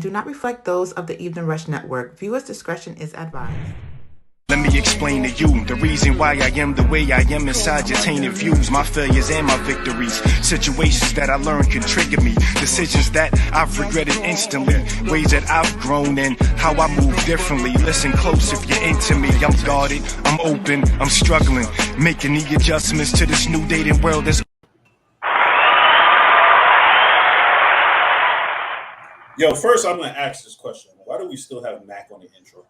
do not reflect those of the Evening Rush Network. Viewers' discretion is advised. Let me explain to you the reason why I am the way I am inside your tainted views, my failures and my victories. Situations that I learned can trigger me. Decisions that I've regretted instantly. Ways that I've grown and how I move differently. Listen close if you're into me. I'm guarded, I'm open, I'm struggling. Making the adjustments to this new dating world that's... Yo, first I'm going to ask this question. Why do we still have Mac on the intro?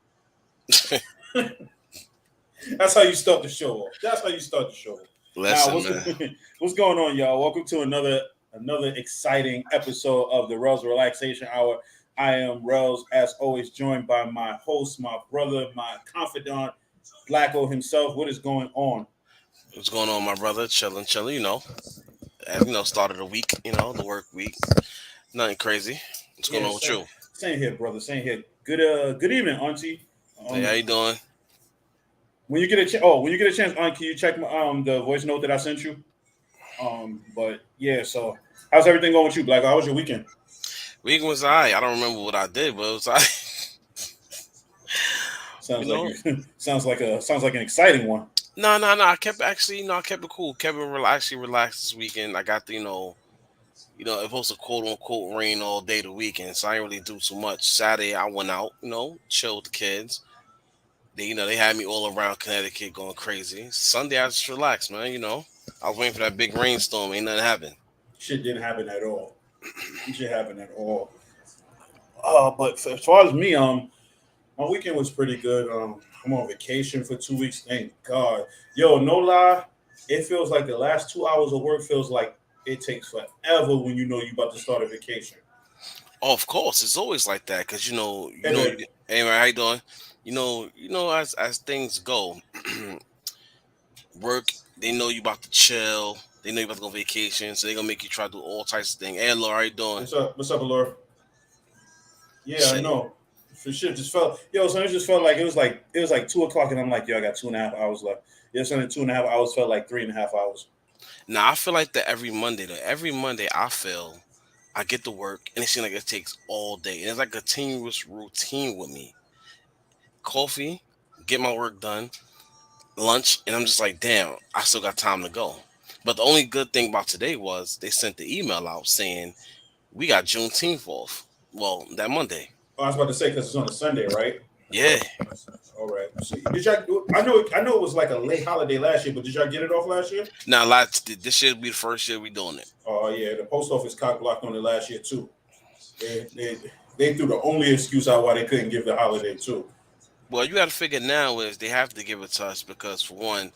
That's how you start the show off. That's how you start the show off. Listen, what's going on, y'all? Welcome to another exciting episode of the Rellz Relaxation Hour. I am Rellz, as always, joined by my host, my brother, my confidant, Blacko himself. What is going on? What's going on, my brother? Chilling, start of the week, the work week. Nothing crazy. What's going on with you? Same here, brother. Same here. Good evening, Auntie. Hey, how you doing? When you get a chance, can you check the voice note that I sent you? But yeah, so how's everything going with you, Black? How was your weekend? Weekend was alright. I don't remember what I did, but it was alright. Sounds like an exciting one. No. I kept it cool. Kept it relaxed this weekend. I got the, it was supposed to quote unquote rain all day the weekend, so I didn't really do too much. Saturday I went out, chill with the kids. They had me all around Connecticut going crazy. Sunday I just relaxed, man. I was waiting for that big rainstorm. Ain't nothing happened. Shit didn't happen at all. But as far as me, my weekend was pretty good. I'm on vacation for 2 weeks. Thank God. Yo, no lie, it feels like the last 2 hours of work feels like it takes forever when you about to start a vacation. Oh, of course, it's always like that because hey man, how you doing? As things go, work, they know you about to chill. They know you about to go on vacation, so they're gonna make you try to do all types of things. Hey, Laura, how you doing? What's up, Laura? Yeah, shit. I know. For sure, it just felt like it was like 2:00, and I'm like, yo, I got 2.5 hours left. Yeah, so 2.5 hours felt like 3.5 hours. Nah, I feel like that every Monday. Every Monday, I get to work, and it seems like it takes all day, and it's like a continuous routine with me. Coffee, get my work done, lunch, and I'm just like, damn, I still got time to go. But the only good thing about today was they sent the email out saying we got Juneteenth off. Well, that Monday. Oh, I was about to say because it's on a Sunday, right? Yeah. All right. So did y'all? I know it was like a late holiday last year, but did y'all get it off last year? Nah, this year will be the first year we doing it. Oh yeah, the post office cock blocked on it last year too. They threw the only excuse out why they couldn't give the holiday too. Well, you got to figure now is they have to give it to us because for one,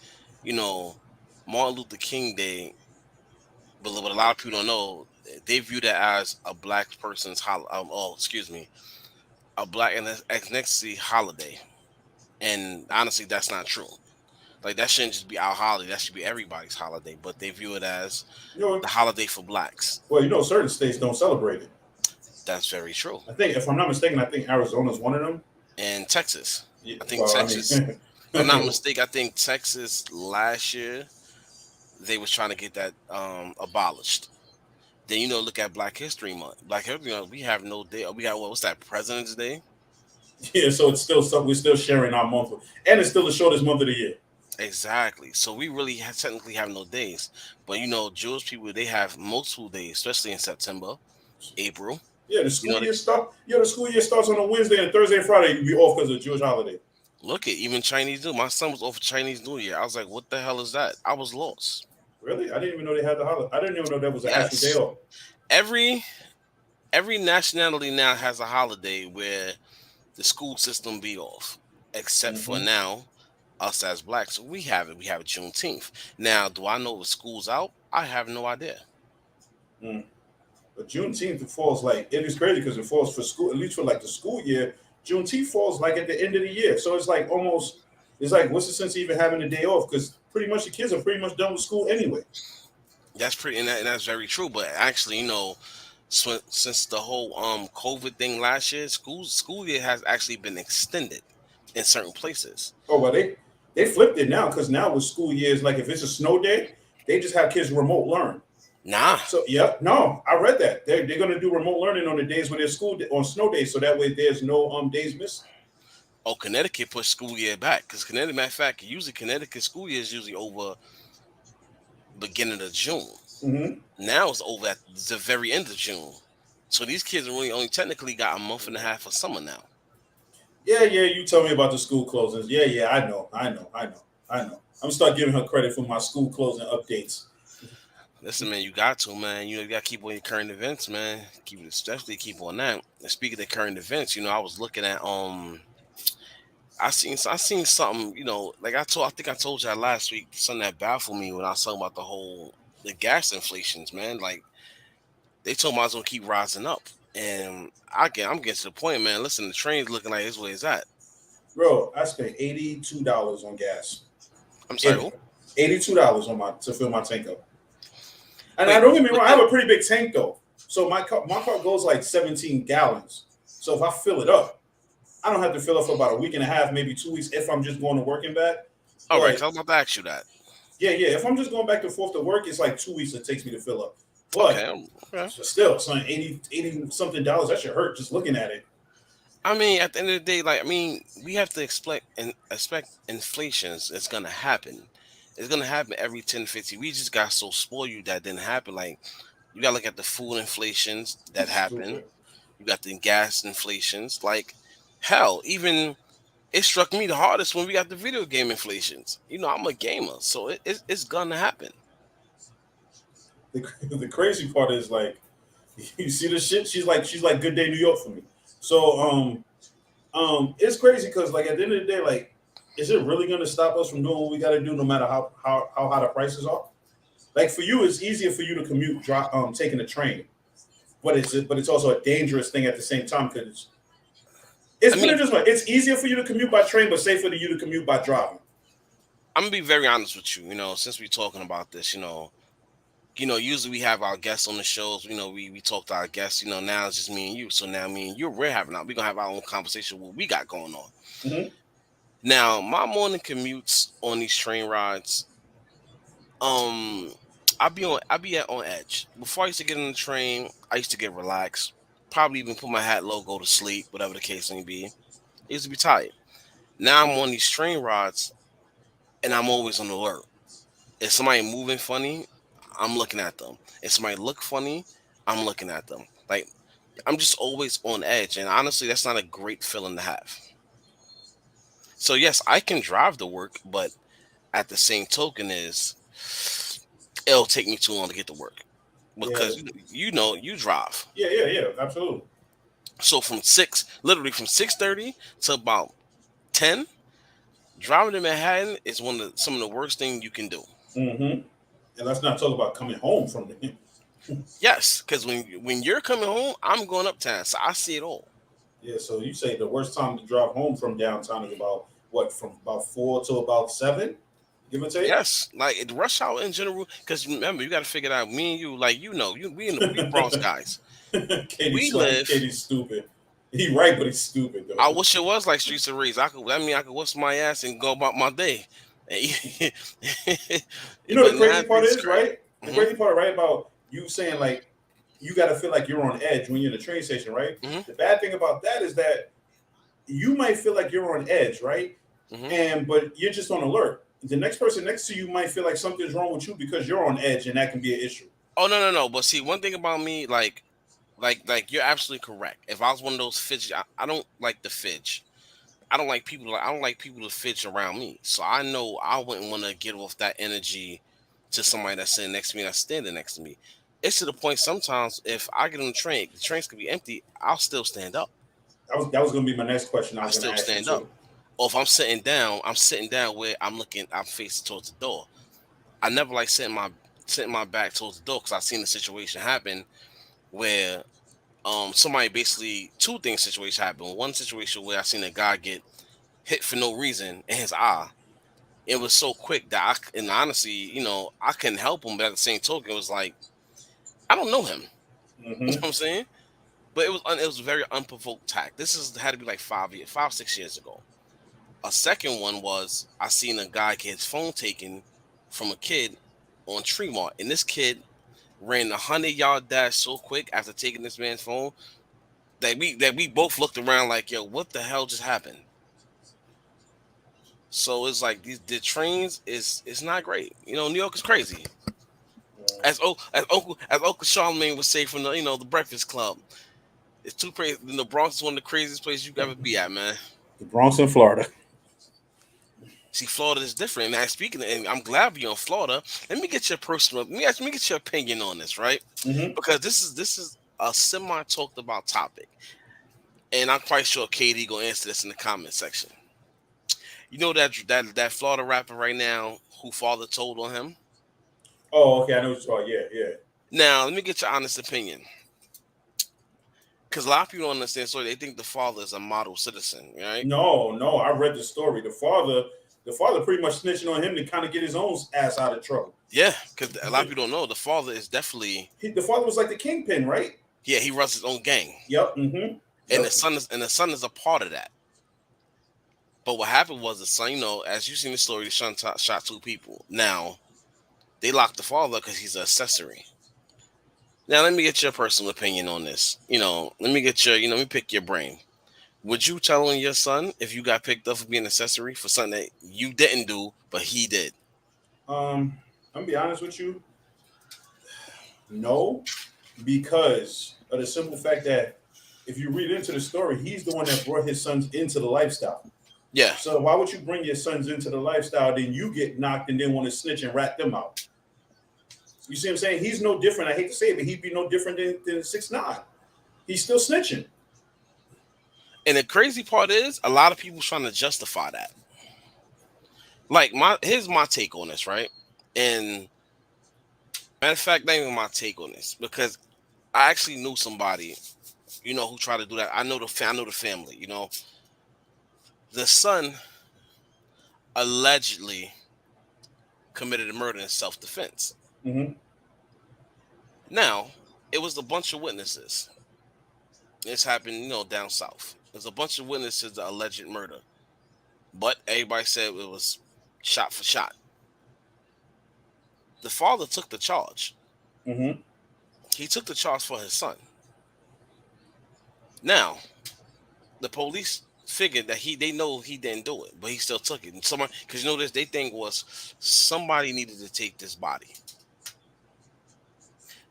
Martin Luther King Day. But what a lot of people don't know, they view that as a black person's a black ethnicity holiday, and honestly, that's not true. Like that shouldn't just be our holiday; that should be everybody's holiday. But they view it as the holiday for blacks. Well, certain states don't celebrate it. That's very true. I think, if I'm not mistaken, Arizona's one of them. And Texas, Texas. If I'm not mistaken, I think Texas last year they was trying to get that abolished. Then look at Black History Month. Black History Month, we have no day. We got what's that? President's Day. Yeah, so it's still something we're still sharing our month, and it's still the shortest month of the year. Exactly. So we really technically have no days, but Jewish people they have multiple days, especially in September, April. Yeah, the school year starts on a Wednesday and Thursday and Friday. You be off because of the Jewish holiday. Look at even Chinese New. My son was off for Chinese New Year. I was like, what the hell is that? I was lost. Really? I didn't even know they had the holiday. I didn't even know that was an actual day off. Every nationality now has a holiday where the school system be off, except for now, us as blacks. So we have it. We have Juneteenth. Now, do I know if school's out? I have no idea. But Juneteenth falls it is crazy because it falls for school, at least for the school year. Juneteenth falls at the end of the year. So it's what's the sense of even having a day off? Because pretty much the kids are pretty much done with school anyway. That's that's very true. But actually, since the whole COVID thing last year, school year has actually been extended in certain places. Oh well, they flipped it now because now with school years, if it's a snow day, they just have kids remote learn. Nah. So yeah, no, I read that they're going to do remote learning on the days when there's on snow days, so that way there's no days missing. Oh, Connecticut pushed school year back because Connecticut, matter of fact, usually Connecticut school year is usually over beginning of June. Hmm. Now it's over at the very end of June. So these kids really only technically got a month and a half of summer now. Yeah, yeah. You tell me about the school closings. Yeah, yeah. I know. I'm gonna start giving her credit for my school closing updates. Listen, man, you got to, man. You got to keep on your current events, man. Especially keep on that. And speaking of current events, I was looking at I seen something, like I think I told you last week, something that baffled me when I was talking about the gas inflations, man. Like they told me I was gonna keep rising up. And I'm getting to the point, man. Listen, the train's looking like this way it's at. Bro, I spent $82 on gas. I'm sorry, who? $82 on my to fill my tank up. And I Wait, don't get me wrong, I have a pretty big tank though. So my car goes like 17 gallons. So if I fill it up, I don't have to fill up for about a week and a half, maybe 2 weeks if I'm just going to work and back. all right, 'cause But I was about to ask you that. yeah, yeah, if I'm just going back and forth to work, it's like 2 weeks it takes me to fill up. Okay, But okay. still, son, 80 something dollars, that should hurt just looking at it. I mean, at the end of the day, like we have to expect inflations. It's gonna happen. It's gonna happen every 10, 50. We just got so spoiled that didn't happen. Like you gotta look at the food inflations that happen. Stupid. You got the gas inflations. Like hell, even it struck me the hardest when we got the video game inflations. I'm a gamer, so it's gonna happen. The crazy part is like you see the shit, she's like Good Day New York for me. So it's crazy because like at the end of the day, like, is it really gonna stop us from doing what we gotta do no matter how high the prices are? Like for you, it's easier for you to commute taking a train. But it's also a dangerous thing at the same time because it's I put mean, it this way: it's easier for you to commute by train, but safer for you to commute by driving. I'm gonna be very honest with you. Since we're talking about this, usually we have our guests on the shows. We talk to our guests. Now it's just me and you. So now me and you, we're gonna have our own conversation. What we got going on Hmm. now? My morning commutes on these train rides. Um, I be on edge. Before I used to get on the train, I used to get relaxed. Probably even put my hat low, go to sleep, whatever the case may be. I used to be tired. Now I'm on these train rides, and I'm always on alert. If somebody moving funny, I'm looking at them. If somebody look funny, I'm looking at them. Like I'm just always on edge, and honestly, that's not a great feeling to have. So yes, I can drive to work, but at the same token, is it'll take me too long to get to work Yeah, because you drive. yeah, yeah, yeah, absolutely. So literally from 6:30 to about 10, driving to Manhattan is some of the worst things you can do. Hmm. And let's not talk about coming home from the. Yes, because when you're coming home, I'm going uptown, so I see it all. Yeah, so you say the worst time to drive home from downtown is about what, from about 4 to about 7, give or take. Yes, like the rush hour in general. Because remember, you got to figure it out. Me and you, like we Bronx guys. We live. Katie's stupid. He right, but he's stupid though. I wish it was like Streets of Rage. I could whisk my ass and go about my day. You know But the now crazy part it's is, crazy. right? The Hmm. crazy part, right, about you saying like you got to feel like you're on edge when you're in the train station, right? Hmm. The bad thing about that is that you might feel like you're on edge, right? Hmm. And but you're just on alert. The next person next to you might feel like something's wrong with you because you're on edge, and that can be an issue. Oh no, no, no. But see, one thing about me, like you're absolutely correct. If I was one of those fidget, I don't like the fidge. I don't like people to fidge around me. So I know I wouldn't want to get off that energy to somebody that's sitting next to me, that's standing next to me. It's to the point sometimes if I get on the trains could be empty, I'll still stand up. That was going to be my next question. I I'll was going to still ask you stand up. too. Or if I'm sitting down where I'm facing towards the door. I never like sitting my back towards the door because I've seen the situation happen where somebody basically two things situation happened. One situation where I seen a guy get hit for no reason in his eye. It was so quick that and honestly, I couldn't help him, but at the same token, it was like I don't know him. You know Hmm. what I'm saying? But it was a very unprovoked attack. Had to be like 5, 6 years ago. A second one was I seen a guy get his phone taken from a kid on Tremont, and this kid ran a 100-yard dash so quick after taking this man's phone that we both looked around like, yo, what the hell just happened? So it's like the trains is it's not great. New York is crazy. As Uncle Charlemagne would say from the Breakfast Club, it's too crazy. The Bronx is one of the craziest places you could ever be at, man. The Bronx in Florida. See, Florida is different. Now, speaking, and I'm glad you're in Florida. Let me get your personal. Let me get your opinion on this, right? Mm-hmm. Because this is a semi talked about topic, and I'm quite sure Katie gonna answer this in the comment section. You know that Florida rapper right now who father told on him. Oh, okay. I know what you're talking. Yeah. Now, let me get your honest opinion. Because a lot of people don't understand, so they think the father is a model citizen, right? No. I read the story. The father pretty much snitching on him to kind of get his own ass out of trouble. Yeah, because a lot of people don't know the father is definitely. The father was like the kingpin, right? Yeah, he runs his own gang. Yep. Mm-hmm. And the son is a part of that. But what happened was the son, as you seen the story, the son shot 2 people. Now they locked the father because he's an accessory. Now let me get your personal opinion on this. Let me get let me pick your brain. Would you tell on your son if you got picked up for being an accessory for something that you didn't do, but he did? I'm gonna be honest with you. No, because of the simple fact that if you read into the story, he's the one that brought his sons into the lifestyle. Yeah. So why would you bring your sons into the lifestyle, then you get knocked and then want to snitch and rat them out? You see what I'm saying? He's no different. I hate to say it, but he'd be no different than 6ix9ine. He's still snitching. And the crazy part is, a lot of people trying to justify that. Like here's my take on this, right? And matter of fact, not even my take on this, because I actually knew somebody, who tried to do that. I know the family. The son allegedly committed a murder in self-defense. Mm-hmm. Now, it was a bunch of witnesses. This happened, down south. There's a bunch of witnesses to alleged murder. But everybody said it was shot for shot. The father took the charge. Mm-hmm. He took the charge for his son. Now, the police figured that they know he didn't do it, but he still took it. And someone, because this, they think was somebody needed to take this body.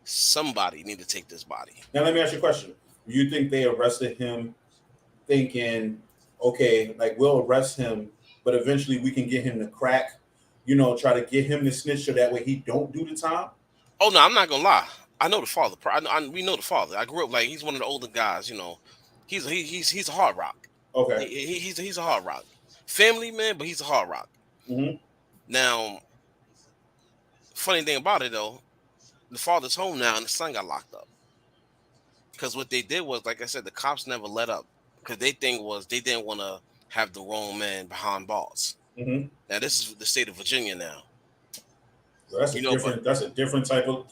Somebody needed to take this body. Now let me ask you a question. You think they arrested him thinking, okay, like we'll arrest him, but eventually we can get him to crack, try to get him to snitch so that way he don't do the time? Oh no, I'm not gonna lie. I know the father. We know the father. I grew up like he's one of the older guys. He's a hard rock. Okay. He's a hard rock. Family man, but he's a hard rock. Mm-hmm. Now, funny thing about it though, the father's home now and the son got locked up. Because what they did was, like I said, the cops never let up. Because they think was they didn't want to have the wrong man behind bars. Mm-hmm. Now this is the state of Virginia now. So that's a different type of.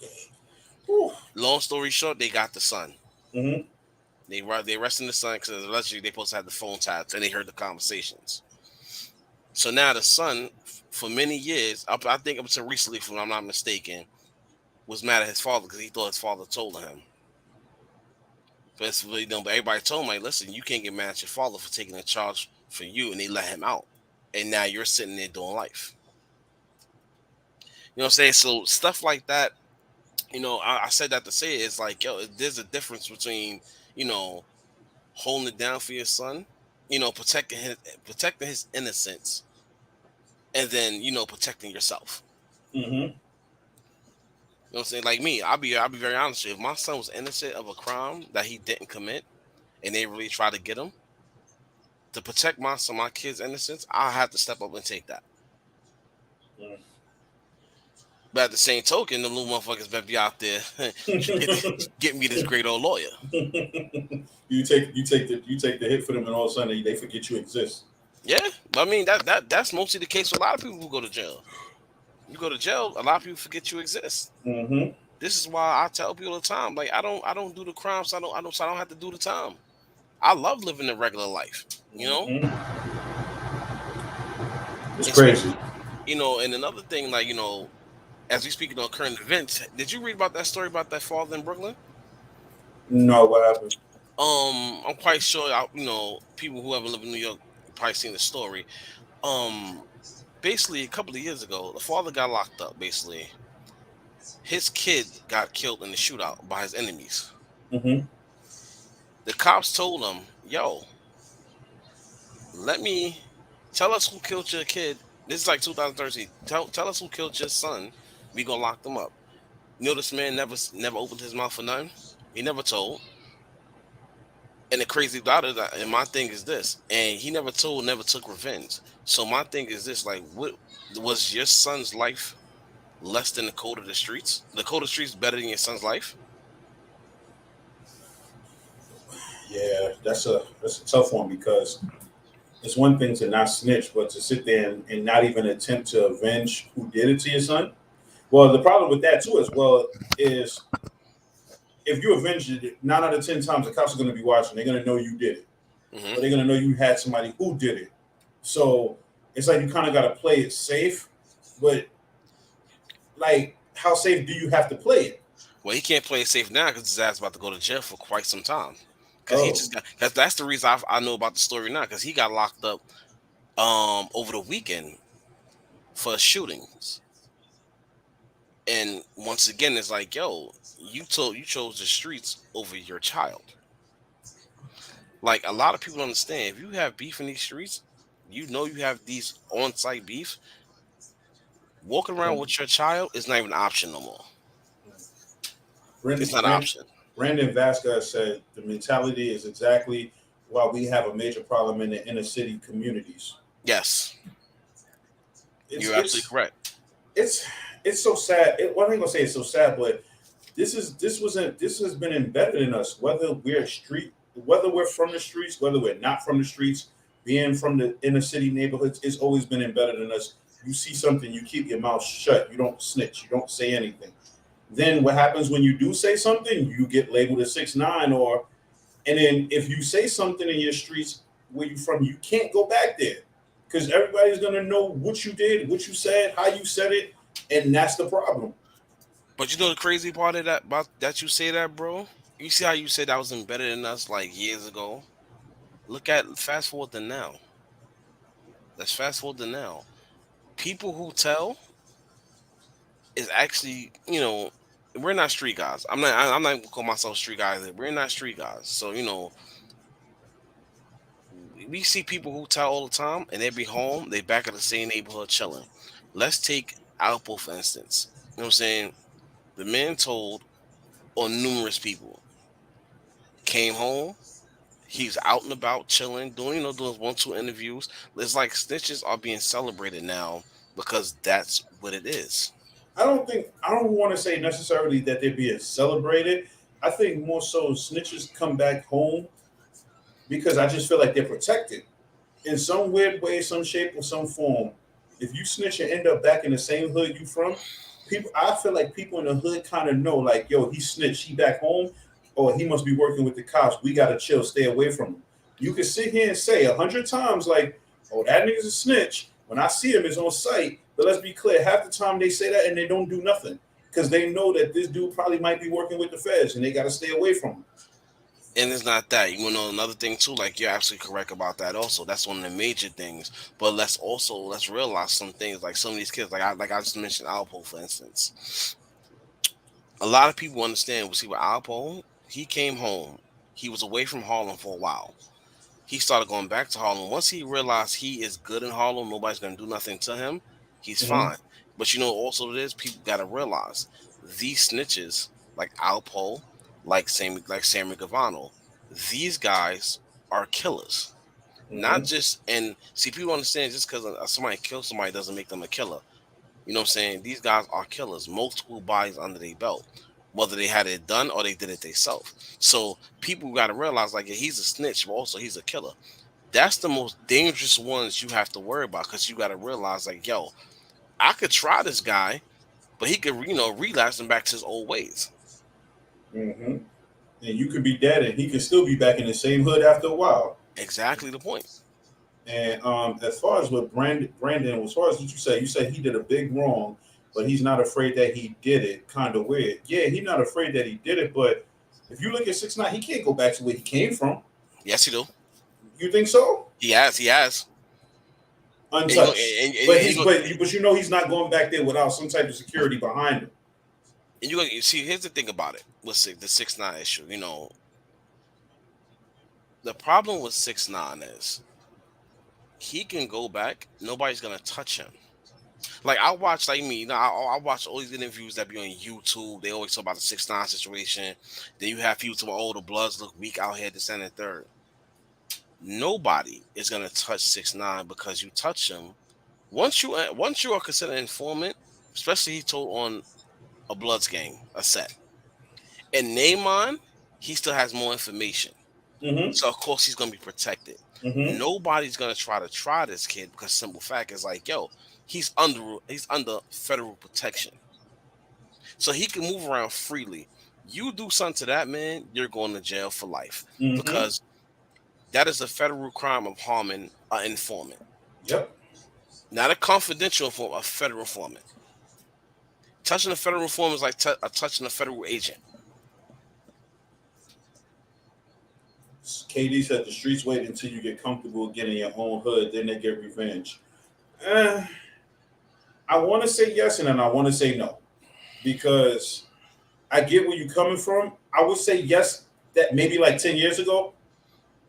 Whew. Long story short, they got the son. Mm-hmm. They arrested the son because allegedly they supposed to have the phone taps and they heard the conversations. So now the son, for many years, I think up until recently, if I'm not mistaken, was mad at his father because he thought his father told him. But everybody told him, like, listen, you can't get mad at your father for taking a charge for you, and they let him out. And now you're sitting there doing life. You know what I'm saying? So stuff like that, I said that to say it's like, there's a difference between, holding it down for your son, protecting his innocence, and then, protecting yourself. Mm-hmm. You know what I'm saying? Like me, I'll be very honest with you. If my son was innocent of a crime that he didn't commit, and they really try to get him, to protect my kid's innocence, I have to step up and take that. Mm. But at the same token, the little motherfuckers better be out there get me this great old lawyer. You take the hit for them, and all of a sudden they forget you exist. Yeah, but I mean that's mostly the case for a lot of people who go to jail. You go to jail, a lot of people forget you exist. Mm-hmm. This is why I tell people all the time, like I don't do the crime, so I don't have to do the time. I love living a regular life, Mm-hmm. It's crazy. And another thing, like As we speaking on current events, did you read about that story about that father in Brooklyn? No, what happened? I'm quite sure, people who haven't lived in New York probably seen the story. Um, Basically, a couple of years ago, the father got locked up. Basically, his kid got killed in the shootout by his enemies. Mm-hmm. The cops told him, "Yo, let me tell us who killed your kid." This is like 2013. Tell us who killed your son. We gonna lock them up. You know, this man never opened his mouth for nothing. He never told. And the crazy about it, and my thing is this, and he never told, never took revenge. So my thing is this, like, what was your son's life less than the code of the streets? The code of the streets better than your son's life? Yeah, that's a tough one because it's one thing to not snitch, but to sit there and not even attempt to avenge who did it to your son. Well, the problem with that too, as well, is if you avenge it, 9 out of 10 times the cops are going to be watching. They're going to know you did it, Hmm. or they're going to know you had somebody who did it. So it's like you kind of got to play it safe, but like, how safe do you have to play it? Well, he can't play it safe now because his ass is about to go to jail for quite some time. Because he Oh, just got, cause that's the reason I know about the story now. Because he got locked up over the weekend for shootings. And once again, it's like, yo, you chose the streets over your child. Like a lot of people don't understand. If you have beef in these streets, you know you have these on-site beef. Walking around with your child is not even an option no more. It's Brandon, not an option. Brandon Vasquez said the mentality is exactly why we have a major problem in the inner city communities. Yes, It's you're absolutely it's correct. it's it's so sad. Well, I ain't gonna say it's so sad, but this has been embedded in us. Whether we're from the streets, whether we're not from the streets, being from the inner city neighborhoods, it's always been embedded in us. You see something, you keep your mouth shut. You don't snitch. You don't say anything. Then what happens when you do say something? You get labeled a 6ix9ine, or and then if you say something in your streets where you from, you can't go back there because everybody's gonna know what you did, what you said, how you said it, and that's the problem. But you know the crazy part of that about that you say that, bro? You see how you said that was embedded in us like years ago? Look at fast forward to now. Let's fast forward to now. People who tell is actually, we're not street guys. I'm not gonna call myself street guys. We're not street guys. So, we see people who tell all the time and they be home, they back in the same neighborhood chilling. Let's take Alpo for instance. You know what I'm saying? The man told on numerous people, came home, he's out and about chilling, doing 1, 2 interviews. It's like snitches are being celebrated now because that's what it is. I don't want to say necessarily that they're being celebrated. I think more so snitches come back home because I just feel like they're protected in some weird way, some shape, or some form. If you snitch and end up back in the same hood you from, people, I feel like people in the hood kind of know, like, yo, he snitched, he back home, or he must be working with the cops. We gotta chill, stay away from him. You can sit here and say 100 times, like, oh, that nigga's a snitch. When I see him, it's on sight. But let's be clear, half the time they say that and they don't do nothing because they know that this dude probably might be working with the feds and they gotta stay away from him. And it's not that. You know another thing too, like you're absolutely correct about that also. That's one of the major things. But let's realize some things, like some of these kids, like I just mentioned Alpo, for instance. A lot of people understand, we see with Alpo, he came home. He was away from Harlem for a while. He started going back to Harlem. Once he realized he is good in Harlem, nobody's gonna do nothing to him, he's Mm-hmm. fine. But also it is, people gotta realize these snitches like Alpo, like Sammy Gavano, these guys are killers. Not Mm-hmm. just, and see, people understand just because somebody kills somebody doesn't make them a killer. You know what I'm saying? These guys are killers, multiple bodies under their belt, whether they had it done or they did it themselves. So people got to realize, like, yeah, he's a snitch, but also he's a killer. That's the most dangerous ones you have to worry about because you got to realize, like, yo, I could try this guy, but he could, relapse and back to his old ways. Mm-hmm. And you could be dead and he could still be back in the same hood after a while. Exactly the point. And as far as what Brandon, as far as what you say he did a big wrong, but he's not afraid that he did it. Kind of weird. Yeah, he's not afraid that he did it, but if you look at 6ix9ine, he can't go back to where he came from. Yes, he do. You think so? He has. He has. Untouched. And But you know he's not going back there without some type of security behind him. And you see, here's the thing about it with the 6ix9ine issue. The problem with 6ix9ine is he can go back. Nobody's gonna touch him. Like I watch, like me, I watch all these interviews that be on YouTube. They always talk about the 6ix9ine situation. Then you have people talking about, oh, the Bloods look weak out here, this and the third. Nobody is gonna touch 6ix9ine because you touch him. Once you are considered an informant, especially he told on a Bloods gang, a set. In Naaman, he still has more information. Mm-hmm. So of course he's gonna be protected. Mm-hmm. Nobody's gonna try this kid because simple fact is like, yo, he's under federal protection. So he can move around freely. You do something to that man, you're going to jail for life. Mm-hmm. Because that is a federal crime of harming an informant. Yep. Not a confidential informant, a federal informant. Touching a federal informant is like touching a federal agent. KD said the streets wait until you get comfortable getting your own hood, then they get revenge. I want to say yes and then I want to say no. Because I get where you're coming from. I would say yes, that maybe like 10 years ago.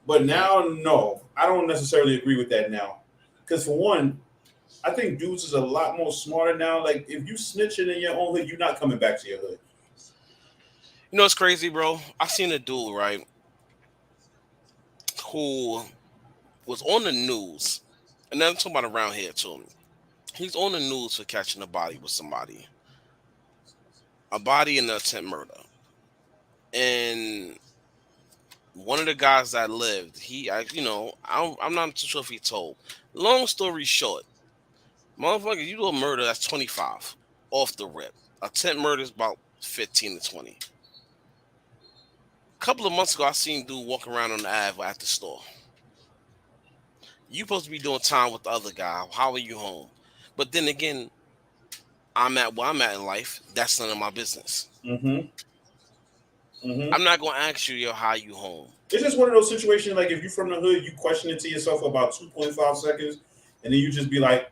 But now, no. I don't necessarily agree with that now. Because for one, I think dudes is a lot more smarter now. Like, if you snitching in your own hood, you're not coming back to your hood. You know what's crazy, bro? I seen a dude, right, who was on the news, and then I'm talking about around here too. He's on the news for catching a body with somebody. A body in an attempt murder. And one of the guys that lived, I'm not too sure if he told. Long story short, motherfucker, you do a murder, that's 25 off the rip. Attempt murder is about 15 to 20. A couple of months ago, I seen dude walking around on the Ave at the store. You supposed to be doing time with the other guy. How are you home? But then again, I'm at where I'm at in life. That's none of my business. Mm-hmm. Mm-hmm. I'm not gonna ask you, yo, how you home. It's just one of those situations. Like if you're from the hood, you question it to yourself for about 2.5 seconds, and then you just be like,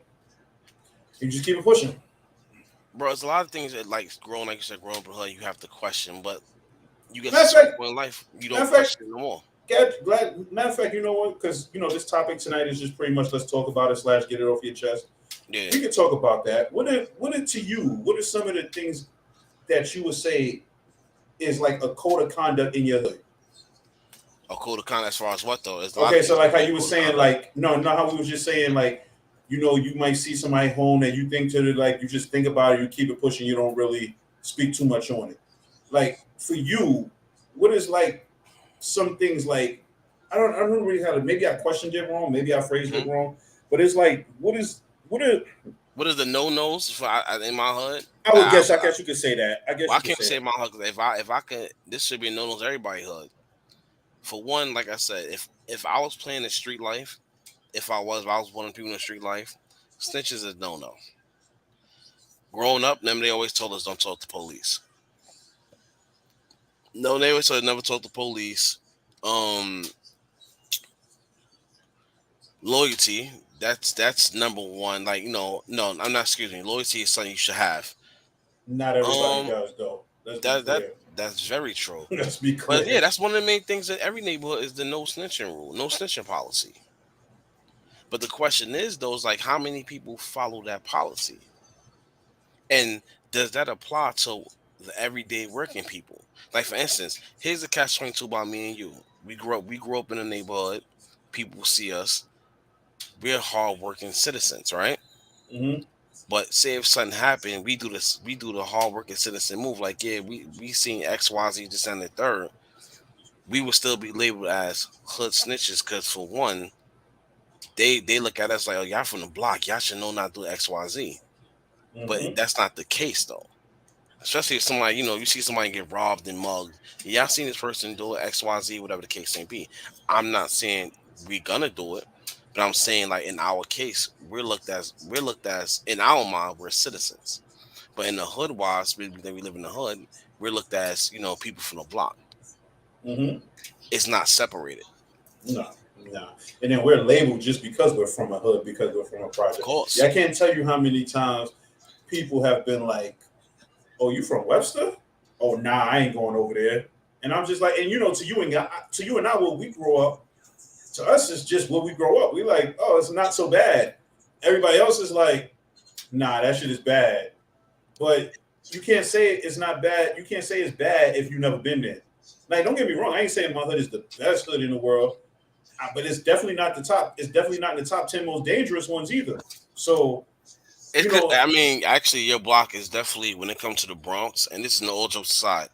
you just keep it pushing. Bro, there's a lot of things that like growing, like you said, growing up in the hood, you have to question, but you get Matter to a point in life, you don't question no more. Matter of fact, you know what? Because this topic tonight is just pretty much let's talk about it / get it off your chest. Yeah, we can talk about that. What to you? What are some of the things that you would say is like a code of conduct in your hood? A code of conduct as far as what though? Okay, so like how you were saying, like no, not how we was just saying, like you might see somebody home and you think to it, like you just think about it, you keep it pushing, you don't really speak too much on it. Like for you, what is like some things like I don't really have maybe I questioned it wrong, maybe I phrased it wrong, but it's like what is the no-nos for in my hood? I guess you could say that. I can't say my hood because if I could, this should be no-nos everybody's hood. For one, like I said, if I was playing the street life, if I was one of the people in the street life, snitches is no-no. Growing up, they always told us don't talk to police. No, they always said never talk to police. Loyalty, that's number one. Like, no, I'm not, excuse me. Loyalty is something you should have. Not everybody does, though. That's very true. Let's be clear. But yeah, that's one of the main things in every neighborhood is the no snitching rule, no snitching policy. But the question is, though, is like how many people follow that policy? And does that apply to the everyday working people? Like, for instance, here's a catch-22 by me and you. We grew up in a neighborhood. People see us. We're hard-working citizens, right? Mm-hmm. But say if something happened, we do the hard-working citizen move. Like, yeah, we seen XYZ just and the third. We would still be labeled as hood snitches because, for one, they look at us like, oh, y'all from the block. Y'all should know not to do XYZ. Mm-hmm. But that's not the case, though. Especially if somebody, you see somebody get robbed and mugged. Y'all seen this person do XYZ, whatever the case may be. I'm not saying we're gonna do it, but I'm saying like in our case, we're looked as in our mind, we're citizens. But in the hood wise, we live in the hood, we're looked at as, people from the block. Mm-hmm. It's not separated. No, no. And then we're labeled just because we're from a hood, because we're from a Of project. Yeah, course. I can't tell you how many times people have been like, "Oh, you from Webster? Oh, nah, I ain't going over there." And I'm just like, and to you and I, when we grow up, to us, it's just what we grow up. We like, oh, it's not so bad. Everybody else is like, nah, that shit is bad. But you can't say it's not bad. You can't say it's bad if you've never been there. Like, don't get me wrong. I ain't saying my hood is the best hood in the world, but it's definitely not the top. It's definitely not in the top 10 most dangerous ones either. So, It you could. know, I mean, actually, your block is definitely when it comes to the Bronx, and this is no all jokes aside.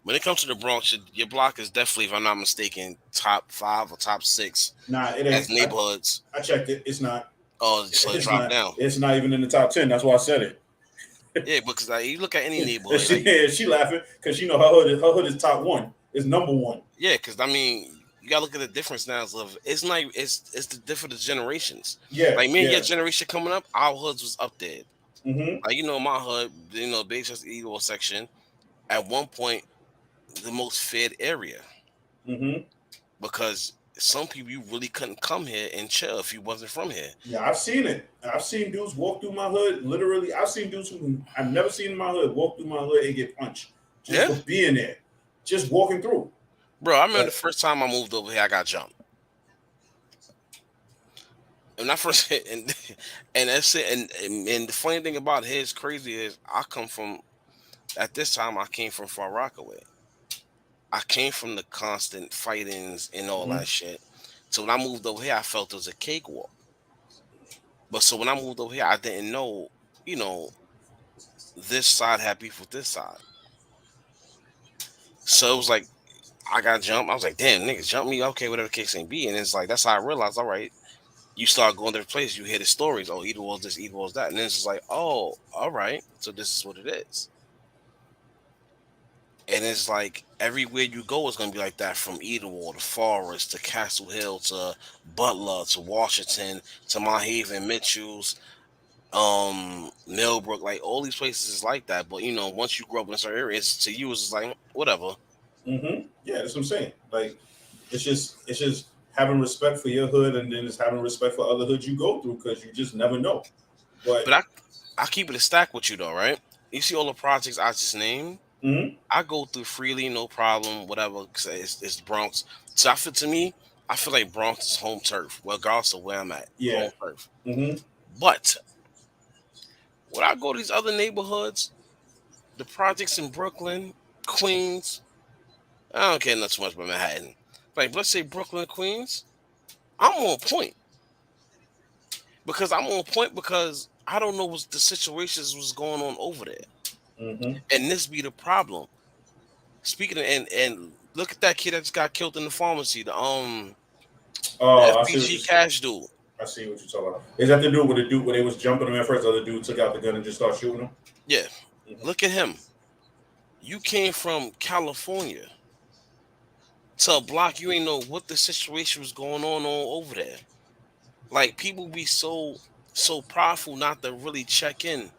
When it comes to the Bronx, your block is definitely, if I'm not mistaken, top 5 or top 6 nah, it as ain't. neighborhoods. I checked it. It's not. Oh, so it It's dropped not. down. It's not even in the top 10. That's why I said it. Yeah, because like, you look at any And neighborhood, she, like she laughing because she know her hood is top one. It's number one. yeah, because I mean, you gotta look at the difference now. Of it's not it's the different generations. Yeah, Like me and your yeah. generation coming up, our hoods was up there. Mm-hmm. Like my hood, big just Eagle section at one point the most fed area Mm-hmm. because some people you really couldn't come here and chill if you wasn't from here. Yeah, I've seen it. I've seen dudes walk through my hood. Literally, I've seen dudes who I've never seen in my hood walk through my hood and get punched just Yeah, for being there, just walking through. bro. I remember the Like, first time I moved over here, I got jumped. And I first and that's it. And the funny thing about it is crazy is I come from at this time I came from Far Rockaway. I came from the constant fightings and all mhm, that shit. So when I moved over here, I felt it was a cakewalk. But so when I moved over here, I didn't know, you know, this side had beef with this side. So it was like I got jumped. I was like, damn, niggas jump me. Okay, whatever the case may be. And it's like that's how I realized, all right, you start going to the place, you hear the stories. Oh, either was this, either was that. And then it's just like, oh, all right. So this is what it is. And it's like everywhere you go is gonna be like that from Edenwald to Forest to Castle Hill to Butler to Washington to Mount Haven, Mitchell's, Millbrook, like all these places is like that. But once you grow up in certain areas, to you it's just like whatever. mhm. Yeah, that's what I'm saying. Like, it's just having respect for your hood, and then it's having respect for other hoods you go through because you just never know. But But I keep it a stack with you though, right? You see all the projects I just named, mhm, I go through freely, no problem, whatever. Cause it's Bronx. So to me, I feel like Bronx is home turf, regardless of where I'm at, yeah, home turf. mhm, But when I go to these other neighborhoods, the projects in Brooklyn, Queens, I don't care not too much about Manhattan. Like let's say Brooklyn, Queens, I'm on point because I don't know what the situations was going on over there, mhm. and this be the problem. Speaking of, and look at that kid that just got killed in the pharmacy, the Oh, FBG Cash dude. I see what you're talking about. Is that the dude with the dude where they was jumping him at first? The other dude took out the gun and just started shooting him. Yeah, Mhm. look at him. You came from California to a block you ain't know what the situation was going on over there. Like people be so prideful not to really check in.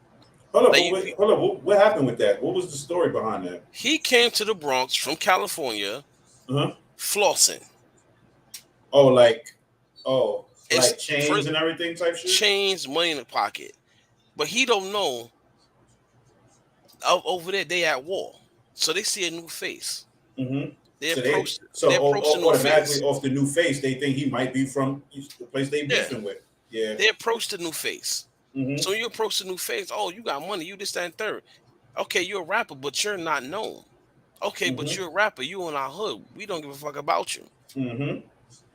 Hold up, Like but wait, hold up. What happened with that? What was the story behind that? he came to the Bronx from California Uh-huh. flossing. Oh, like It's chains first and everything type shit. chains, money in the pocket, but he don't know over there they at war, so they see a new face. Mm-hmm. They So approach they approach the new automatically face. off the new face, they think he might be from the place they Yeah, beefing with. Yeah. they approach the new face. Mm-hmm. So you approach the new face. Oh, you got money. You this that and third. Okay, you're a rapper, but you're not known. Okay, but Mm-hmm. you're a rapper. You in our hood. We don't give a fuck about you. Mm-hmm.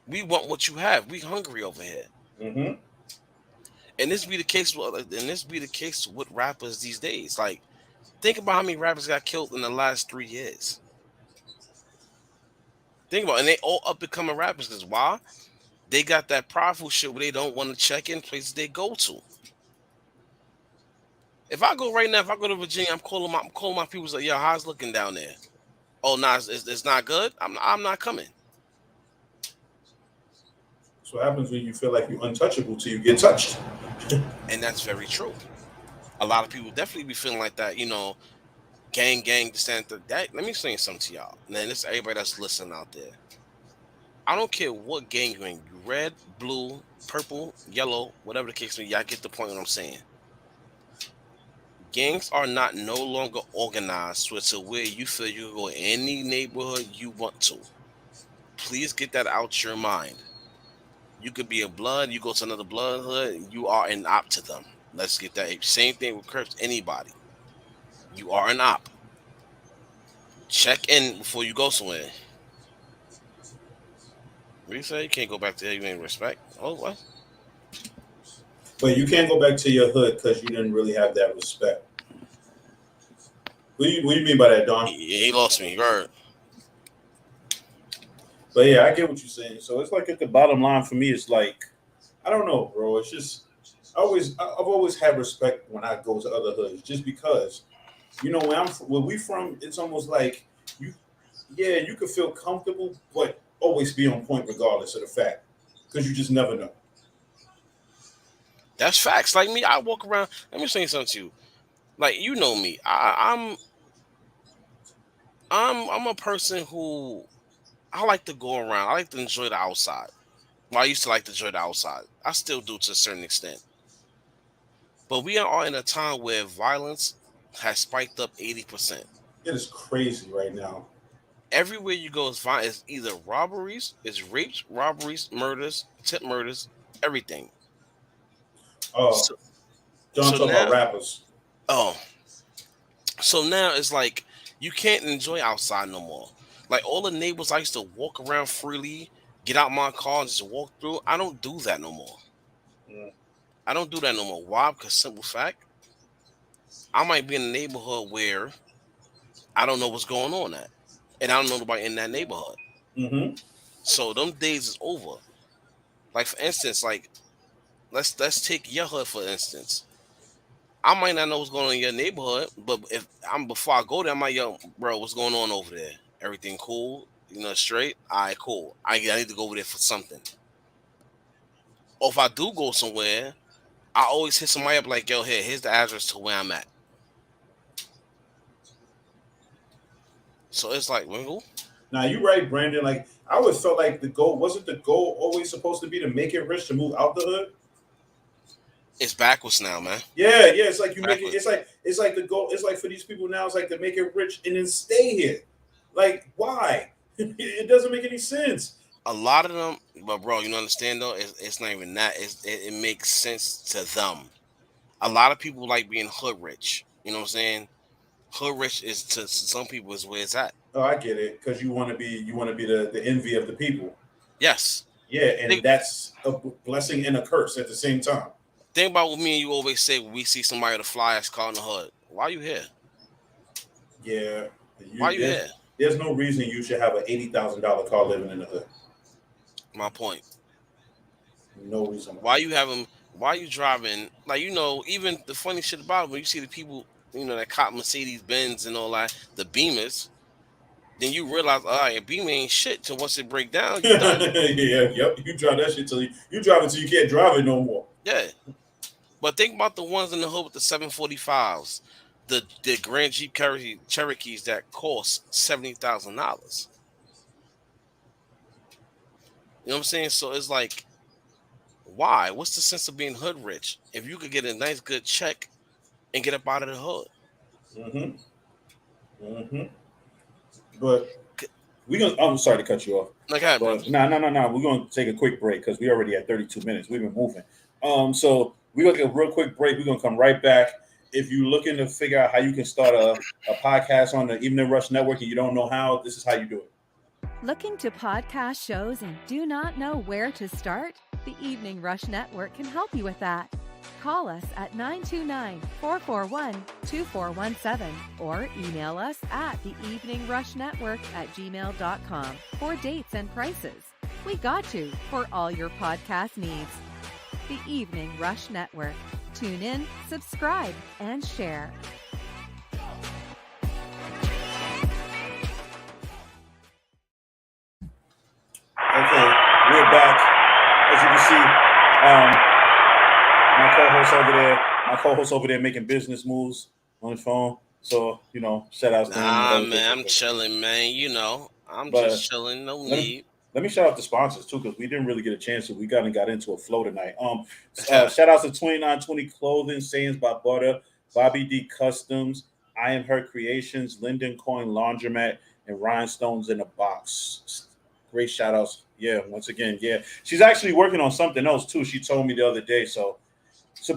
We want what you have. We hungry over here. Mm-hmm. And this be the case. With rappers these days. Like, think about how many rappers got killed in the last 3 years. Think about it. And they all up and coming rappers. Because why? They got that prideful shit where they don't want to check in places they go to. If I go right now, if I go to Virginia, I'm calling my people. Like, yo, how's it looking down there? Oh, nah, it's not good. I'm not coming. So what happens when you feel like you're untouchable till you get touched. And that's very true. A lot of people definitely be feeling like that, gang, this and that. Let me explain something to y'all. Man, this everybody that's listening out there. I don't care what gang you're in, you red, blue, purple, yellow, whatever the case may be, y'all get the point of what I'm saying. Gangs are not no longer organized to where you feel you can go in any neighborhood you want to. Please get that out your mind. You could be a blood, you go to another blood hood, you are an op to them. Let's get that. Same thing with Crips, anybody. You are an op. Check in before you go somewhere. What do you say? You can't go back to there, you ain't respect. Oh, what? But you can't go back to your hood because you didn't really have that respect. What do you mean by that, Don? He lost me. You heard. But yeah, I get what you're saying. So it's like at the bottom line for me, it's like I don't know, bro. It's just I've always had respect when I go to other hoods, just because where we from, it's almost like you, yeah, you could feel comfortable, but always be on point regardless of the fact, because you just never know. That's facts. Like me, I walk around. Let me say something to you. Like you know me. I'm a person who I like to go around. I like to enjoy the outside. Well, I used to like to enjoy the outside. I still do to a certain extent. But we are in a time where violence has spiked up 80%. It is crazy right now. Everywhere you go is violent. It's either robberies, it's rapes, robberies, murders, tip murders, everything. Oh, So, John so talk about now, rappers. oh, so now it's like you can't enjoy outside no more. Like all the neighbors I used to walk around freely, get out my car and just walk through. I don't do that no more. Mm. I don't do that no more. Why? Because simple fact, I might be in a neighborhood where I don't know what's going on at, and I don't know nobody in that neighborhood. Mm-hmm. So them days is over. Like for instance, like let's take your hood for instance. I might not know what's going on in your neighborhood, but if I'm before I go there, I might yo, bro, what's going on over there? Everything cool? Straight? All right, cool. I need to go over there for something. Or if I do go somewhere, I always hit somebody up like, yo, here's the address to where I'm at. So it's like, well, Now you're right, Brandon. Like I always felt like the goal always supposed to be to make it rich to move out the hood? it's backwards now, man. Yeah, yeah. It's like you make it. Backwards. It's like the goal. It's like for these people now. It's like to make it rich and then stay here. Like why? It doesn't make any sense. A lot of them, but bro, you don't understand though, it's not even that. It makes sense to them. A lot of people like being hood rich. You know what I'm saying? Hood rich is to some people is where it's at. Oh, I get it. Because you want to be the envy of the people. Yes. Yeah, and Think, that's a blessing and a curse at the same time. think about what me and you always say when we see somebody with a fly ass car in the hood. Why you here? Yeah, Why you you here? there's no reason you should have an $80,000 car living in the hood. My point. No reason why. Why you having? Why you driving? Like even the funny shit about it, when you see the people, that cop Mercedes Benz and all that, the Beamers, then you realize, all right, a Beamer ain't shit till once it break down, you done. Yeah, yep. You drive that shit till you drive it till you can't drive it no more. Yeah. But think about the ones in the hood with the 745s, the Grand Jeep Cherokees that cost $70,000. You know what I'm saying? So it's like, why? What's the sense of being hood rich if you could get a nice good check and get up out of the hood? Mm-hmm. Mm-hmm. But we're gonna. I'm sorry to cut you off. Like, hey, bro. But no. We're gonna take a quick break because we already at 32 minutes. We've been moving. So we're gonna get a real quick break. We're gonna come right back. If you're looking to figure out how you can start a podcast on the Evening Rush Network and you don't know how, this is how you do it. Looking to podcast shows and do not know where to start? The Evening Rush Network can help you with that. Call us at 929-441-2417 or email us at theeveningrushnetwork@gmail.com for dates and prices. We got you for all your podcast needs. The Evening Rush Network. Tune in, subscribe, and share. Okay, we're back. As you can see, my co-host over there, My co-host over there making business moves on his phone. So, shout outs to him. Nah, man, I'm chilling, man. I'm just But chilling. No let me need. let me shout out the sponsors too, because we didn't really get a chance to. We got into a flow tonight. Shout outs to 2920 Clothing, Sayings by Butter, Bobby D Customs, I Am Her Creations, Linden Coin Laundromat, and Rhinestones in a Box. Great shout outs. Yeah, once again, yeah. She's actually working on something else too. She told me the other day. So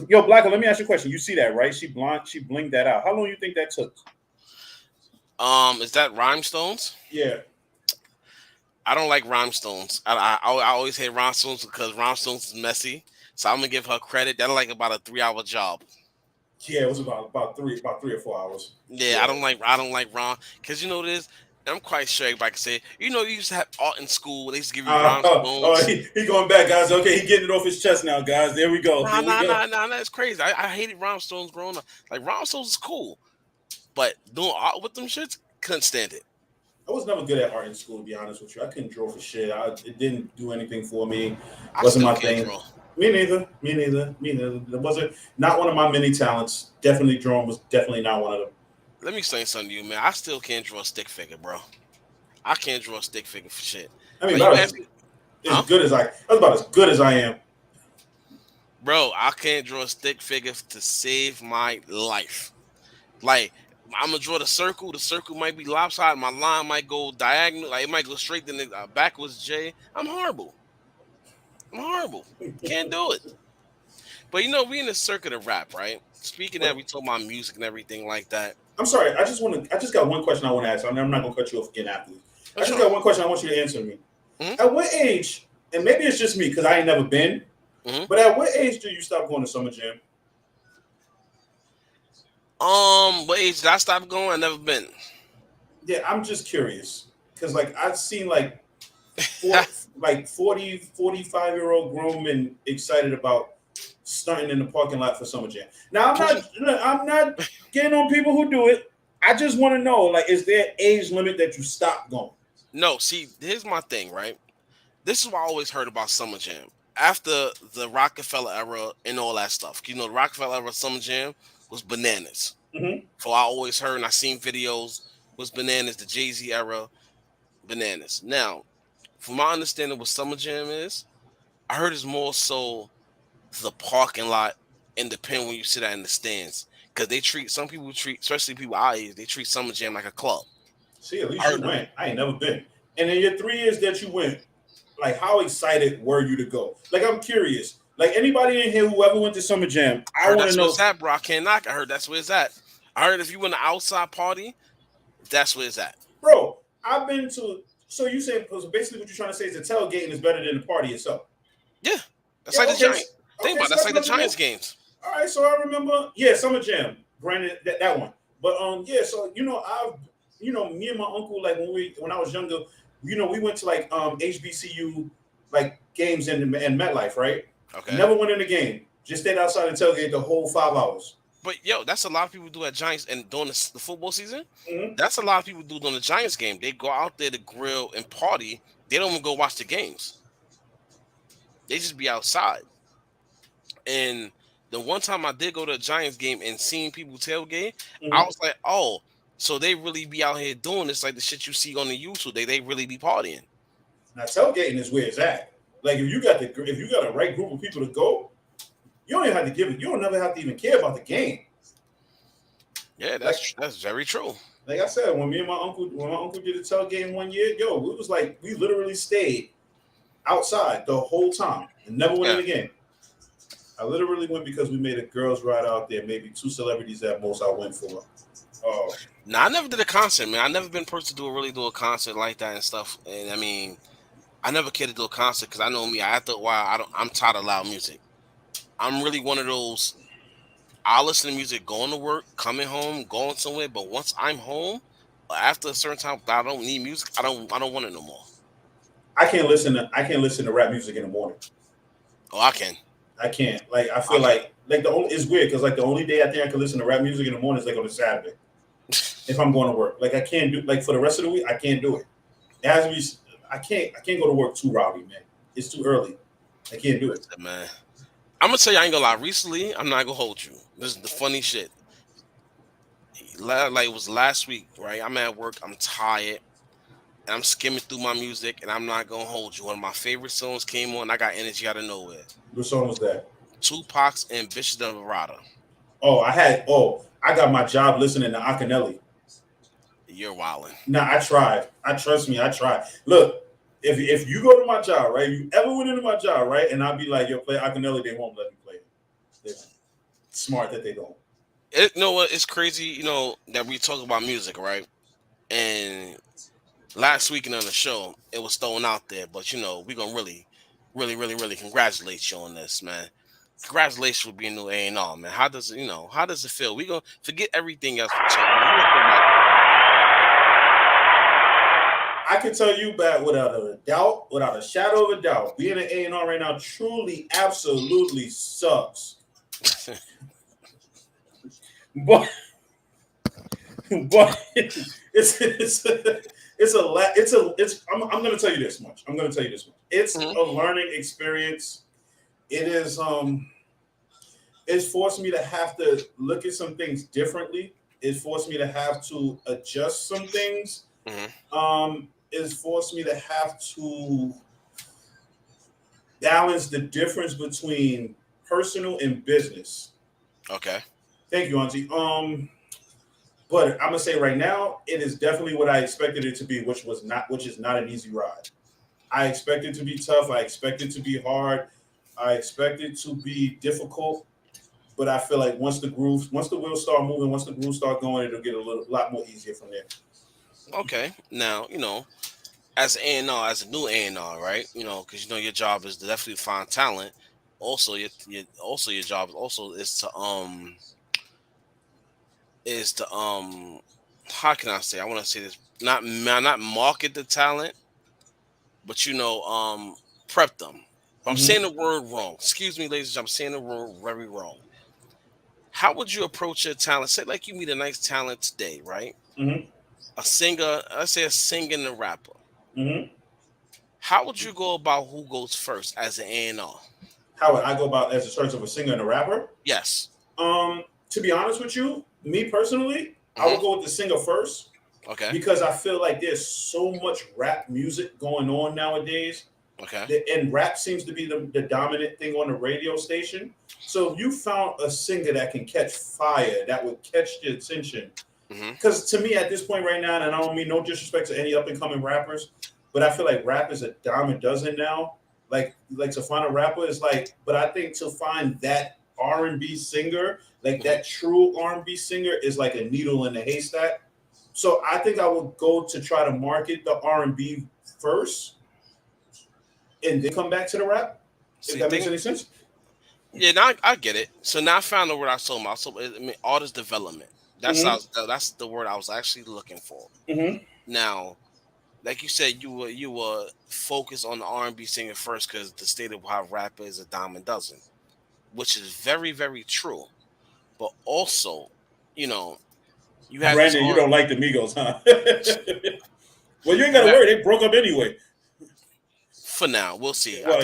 yo, Blacker, let me ask you a question. You see that, right? She blinged that out. How long do you think that took? Is that Rhinestones? Yeah. I don't like rhinestones. I always hate rhinestones because rhinestones is messy. So I'm gonna give her credit. That's like about a 3-hour job. Yeah, it was about 3 or 4 hours. Yeah, Yeah. I don't like rhyme because you know this. I'm quite sure everybody can say, you used to have art in school. They used to give you rhinestones. He going back, guys. Okay, he getting it off his chest now, guys. There we go. Nah. That's crazy. I hated rhinestones growing up. Like rhinestones is cool, but doing art with them shits, couldn't stand it. I was never good at art in school, to be honest with you. I couldn't draw for shit. It didn't do anything for me. I Wasn't still my can't thing. draw. Me neither. It wasn't not one of my many talents. Definitely drawing was definitely not one of them. Let me say something to you, man. I still can't draw a stick figure, bro. I can't draw a stick figure for shit. I mean, Like, as good as that's about as good as I am. Bro, I can't draw a stick figure to save my life. Like, I'm gonna draw the circle. The circle might be lopsided. My line might go diagonal. Like, it might go straight then backwards J. I'm horrible. Can't do it. But we in the circuit of rap, right? Speaking of that, we talk about music and everything like that. I'm sorry. I just got one question I want to ask. I'm not gonna cut you off again after this. I just got one question I want you to answer me. Mm-hmm. At what age, and maybe it's just me because I ain't never been, but at what age do you stop going to summer jam? What age did I stop going? I never been. Yeah, I'm just curious because I've seen 40, 45-year-old grown men excited about stunting in the parking lot for summer jam. Now I'm not getting on people who do it. I just want to know, is there an age limit that you stop going? No, see, here's my thing, right? This is what I always heard about summer jam. After the Rockefeller era and all that stuff, the Rockefeller era summer jam was bananas. Mm-hmm. For I always heard and I seen videos was bananas. The Jay-Z era, bananas. Now, from my understanding, what summer jam is, I heard it's more so the parking lot and the pen when you sit out in the stands, because some people treat, especially people our age, they treat summer jam like a club. See, at least you went. I ain't never been. And in your 3 years that you went, how excited were you to go? I'm curious. Anybody in here who ever went to summer jam, I want to know. That's where it's at, bro. I can't knock. I heard that's where it's at. I heard if you went to outside party, that's where it's at. Bro, I've been to. So you say basically what you're trying to say is the tailgating is better than the party itself. Yeah, that's like the Giants. Think about it. That's like the Giants games. All right, so I remember, summer jam. Granted, that one, but so me and my uncle, when I was younger, we went to HBCU games in MetLife, right? Okay. Never went in the game. Just stayed outside and tailgate the whole 5 hours. But that's a lot of people do at Giants and during the football season. Mm-hmm. That's a lot of people do during the Giants game. They go out there to grill and party. They don't even go watch the games. They just be outside. And the one time I did go to a Giants game and seeing people tailgate, I was like, oh, so they really be out here doing this, like the shit you see on the YouTube. They really be partying. Now tailgating is where it's at. If you got a right group of people to go, you don't even have to give it. You don't never have to even care about the game. Yeah, that's very true. Like I said, when my uncle did a tailgate 1 year, it was we literally stayed outside the whole time and never went in the game. I literally went because we made a girls ride out there, maybe 2 celebrities at most I went for. Oh. Now I never did a concert, man. I never been a person to do a concert like that and stuff. And I mean, I never cared to do a concert because I know me. After a while, I'm tired of loud music. I'm really one of those. I listen to music going to work, coming home, going somewhere. But once I'm home, after a certain time, I don't need music. I don't want it no more. I can't listen to rap music in the morning. Oh, I can. I can't. I feel it's weird because the only day I think I can listen to rap music in the morning is on a Saturday. If I'm going to work, I can't do for the rest of the week. I can't do it. It has to be. I can't go to work too rowdy, man. It's too early. I can't do it, man. I'm gonna tell you, I ain't gonna lie. Recently, I'm not gonna hold you. This is the funny shit. Like it was last week, right? I'm at work. I'm tired, and I'm skimming through my music, and I'm not gonna hold you. One of my favorite songs came on. I got energy out of nowhere. What song was that? Tupac's and Bishop Rada. Oh, I got my job listening to Akinelli. You're wildin'. Nah, I tried. I trust me, I tried. Look, if you go to my job, right? You ever went into my job, right? And I'll be like, yo, play Akinelli, they won't let me play it. They're smart that they don't. You know what? It's crazy, that we talk about music, right? And last weekend on the show, it was thrown out there, but we're gonna really, really, really, really congratulate you on this, man. Congratulations for being new A&R, man. How does it feel? We gonna forget everything else. I can tell you that without a doubt, without a shadow of a doubt, being an A&R right now truly, absolutely sucks. But I'm gonna tell you this much. It's a learning experience. It is it's forced me to have to look at some things differently. It's forced me to have to adjust some things. It's forced me to have to balance the difference between personal and business. Okay. Thank you, Auntie. But I'm gonna say right now, it is definitely what I expected it to be, which is not an easy ride. I expect it to be tough. I expect it to be hard. I expect it to be difficult. But I feel like once the wheels start moving, once the grooves start going, it'll get lot more easier from there. Okay. Now, as A&R, as a new A&R, right? Because your job is to definitely find talent. Also, your job is to how can I say? I want to say this, not market the talent, but prep them. I'm saying the word wrong. Excuse me, ladies. I'm saying the word very wrong. How would you approach your talent? Say like you meet a nice talent today, right? A singer, let's say a singer and a rapper. How would you go about who goes first as an A&R? How would I go about as a search of a singer and a rapper? Yes. To be honest with you, me personally, I would go with the singer first. Okay. Because I feel like there's so much rap music going on nowadays. Okay. And rap seems to be the dominant thing on the radio station. So if you found a singer that can catch fire, that would catch the attention. Because to me, at this point right now, and I don't mean no disrespect to any up and coming rappers, but I feel like rap is a dime a dozen now. Like to find a rapper is like, but I think to find that R&B singer, like that true R&B singer, is like a needle in a haystack. So I think I would go to try to market the R&B first, and then come back to the rap. If that makes any sense. Yeah, now I get it. So now I found the word I was talking about. So I mean, artist development. That's the word I was actually looking for. Now, like you said, you were focused on the R&B singer first because the state of how rap is a dime a dozen, which is very, very true. But also, you have Brandon, you don't like the Migos, huh? Well, you ain't got to worry. They broke up anyway. For now, we'll see. Well,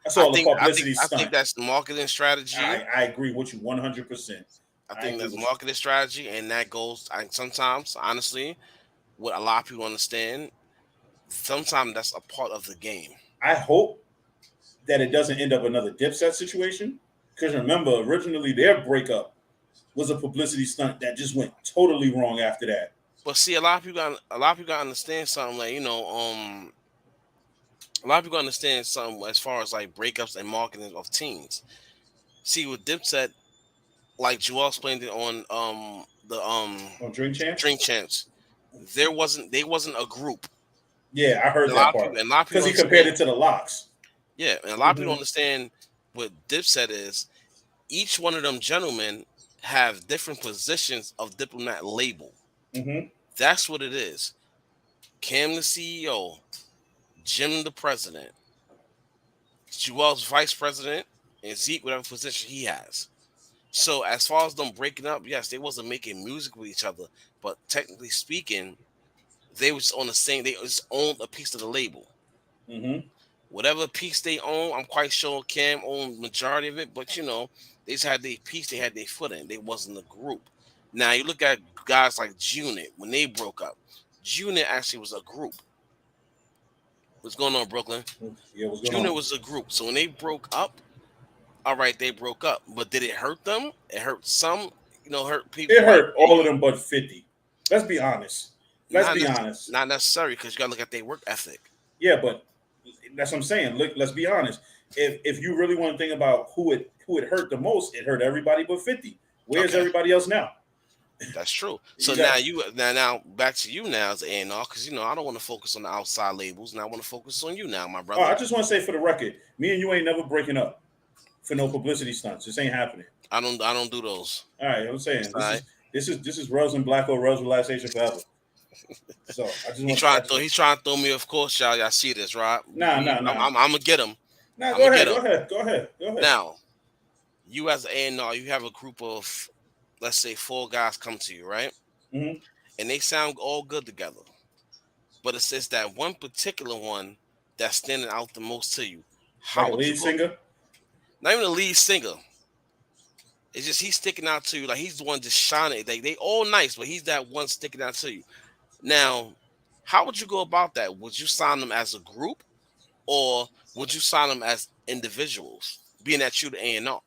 that's all the publicity stunt. I think that's the marketing strategy. I agree with you 100%. I think that's marketing strategy, and that goes. Sometimes, honestly, what a lot of people understand, sometimes that's a part of the game. I hope that it doesn't end up another Dipset situation, because remember, originally their breakup was a publicity stunt that just went totally wrong after that. But see, a lot of people gotta understand something. Like a lot of people understand something as far as like breakups and marketing of teams. See, with Dipset, like Joel explained it on on Drink Champs, they wasn't a group. Yeah, I heard that part. Because he compared it to the Locks. Yeah, and a lot of people understand what Dipset is. Each one of them gentlemen have different positions of diplomat label. That's what it is. Cam the CEO, Jim the president, Joel's vice president, and Zeke whatever position he has. So as far as them breaking up, yes, they wasn't making music with each other, but technically speaking, they was on the same. They just owned a piece of the label. Whatever piece they own, I'm quite sure Cam owned majority of it, but they just had their piece, they had their foot in. They wasn't a group. Now you look at guys like Junit when they broke up. Junit actually was a group. What's going on, Brooklyn? Yeah, what's going Junit on? was a group. So when they broke up, all right, they broke up. But did it hurt them? It hurt some, hurt people It like hurt all of them but 50. Let's be honest. Let's not be honest. not necessary because you gotta look at their work ethic. Yeah, but that's what I'm saying. Look, let's be honest. If you really want to think about who it hurt the most, it hurt everybody but 50. Where's everybody else now? That's true. So now back to you now as A&R, because I don't want to focus on the outside labels. Now I want to focus on you now, my brother. I just want to say for the record, me and you ain't never breaking up for no publicity stunts. This ain't happening. I don't do those. All right, I'm saying this is Rellz and Black or Rellz Relaxation forever. So I just he's trying to throw me. Of course, y'all see this, right? Nah. I'm gonna get him. Nah, go ahead. Now, you as an A&R, you have a group of, let's say, 4 guys come to you, right? Mm-hmm. And they sound all good together, but it says that one particular one that's standing out the most to you. How like a lead singer? Not even a lead singer. It's just he's sticking out to you. Like he's the one just shining. They all nice, but he's that one sticking out to you. Now, how would you go about that? Would you sign them as a group, or would you sign them as individuals? Being that you the A&R.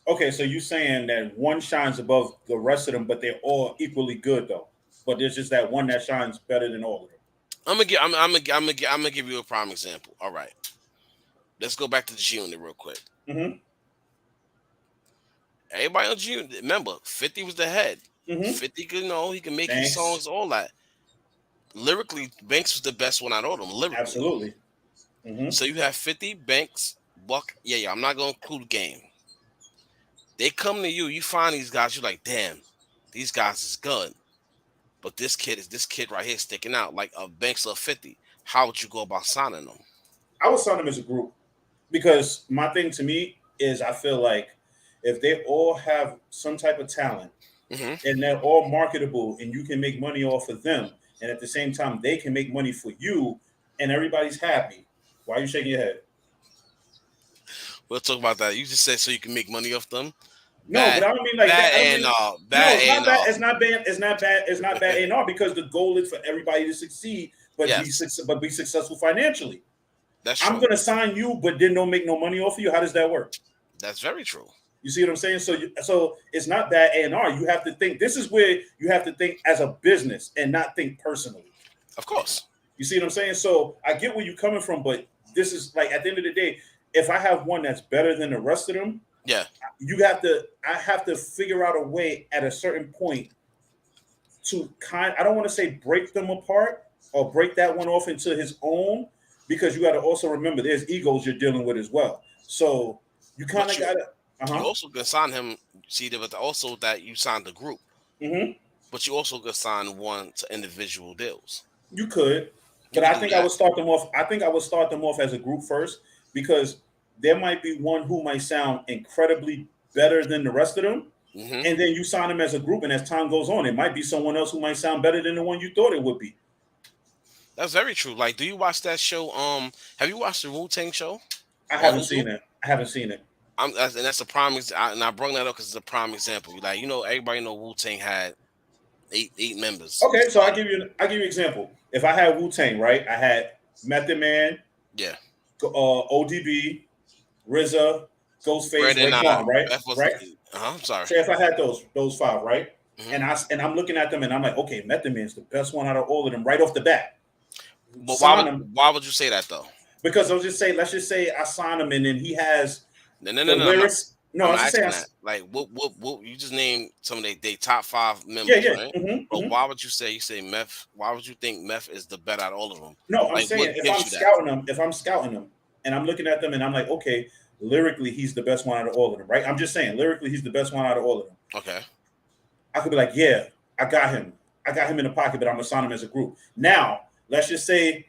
Okay, so you're saying that one shines above the rest of them, but they're all equally good though. But there's just that one that shines better than all of them. I'm gonna give you a prime example. All right, let's go back to the G-Unit real quick. Mm-hmm. Everybody on G-Unit, remember, 50 was the head. Mm-hmm. 50 could he can make his songs, all that. Lyrically, Banks was the best one out of them. Lyrically, absolutely. Mm-hmm. So you have 50, Banks, Buck. Yeah. I'm not gonna include Game. They come to you, you find these guys, you're like, damn, these guys is good. But this kid right here sticking out, like a Banks of 50. How would you go about signing them? I would sign them as a group because my thing to me is I feel like if they all have some type of talent and they're all marketable and you can make money off of them, and at the same time they can make money for you and everybody's happy. Why are you shaking your head? We'll talk about that. You just said so you can make money off them. No, but I don't mean like that. It's not bad. It's not bad A&R because the goal is for everybody to succeed, but be successful financially. That's true. I'm gonna sign you, but then don't make no money off of you. How does that work? That's very true. You see what I'm saying? So it's not bad A&R. You have to think. This is where you have to think as a business and not think personally. Of course. You see what I'm saying? So I get where you're coming from, but this is like at the end of the day, if I have one that's better than the rest of them, I have to figure out a way at a certain point to I don't want to say break them apart or break that one off into his own, because you got to also remember there's egos you're dealing with as well. So you kind of got to. You also can sign him, see, but also that you signed the group. Mm-hmm. But you also could sign one to individual deals. You could, but I think I would start them off. I think I would start them off as a group first, because there might be one who might sound incredibly better than the rest of them, and then you sign them as a group. And as time goes on, it might be someone else who might sound better than the one you thought it would be. That's very true. Like, do you watch that show? Have you watched the Wu-Tang show? I haven't seen it. And that's a prime example. And I brought that up because it's a prime example. Like, everybody know Wu-Tang had eight members. Okay, so I give you an example. If I had Wu-Tang, right, I had Method Man, ODB, RZA, Ghostface, Raekwon, right? I'm sorry. So if I had those 5, right, and I'm looking at them and I'm like, okay, Method Man's the best one out of all of them right off the bat. But why would you say that though? Because let's just say I sign him and then he has no. lyrics. No, I'm saying like what you just named some of they top 5 members, right? But why would you say Meth? Why would you think Meth is the better out of all of them? No, I'm saying if I'm scouting them and I'm looking at them and I'm like, okay, lyrically he's the best one out of all of them, right? I'm just saying lyrically he's the best one out of all of them. Okay. I could be like, yeah, I got him in the pocket, but I'm gonna sign him as a group. Now, let's just say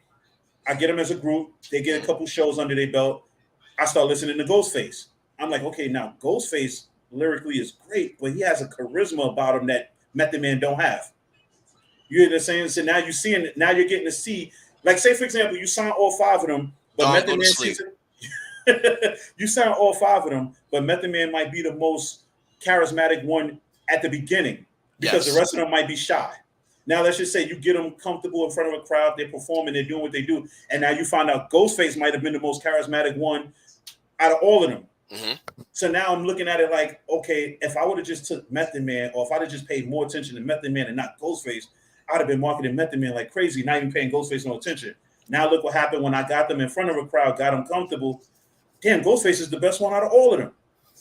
I get them as a group, they get a couple shows under their belt. I start listening to Ghostface. I'm like, okay, now Ghostface lyrically is great, but he has a charisma about him that Method Man don't have. You know what I'm saying? So now you're getting to see Like, say for example, you sign all five of them, but Don, Method go to Man sleep. sees it. You sign all five of them, but Method Man might be the most charismatic one at the beginning because the Yes. rest of them might be shy. Now let's just say you get them comfortable in front of a crowd, they're performing, they're doing what they do, and now you find out Ghostface might have been the most charismatic one out of all of them. Mm-hmm. So now I'm looking at it like, okay, if I would have just took Method Man, or if I'd have just paid more attention to Method Man and not Ghostface, I'd have been marketing Method Man like crazy, not even paying Ghostface no attention. Now look what happened when I got them in front of a crowd, got them comfortable. Damn, Ghostface is the best one out of all of them.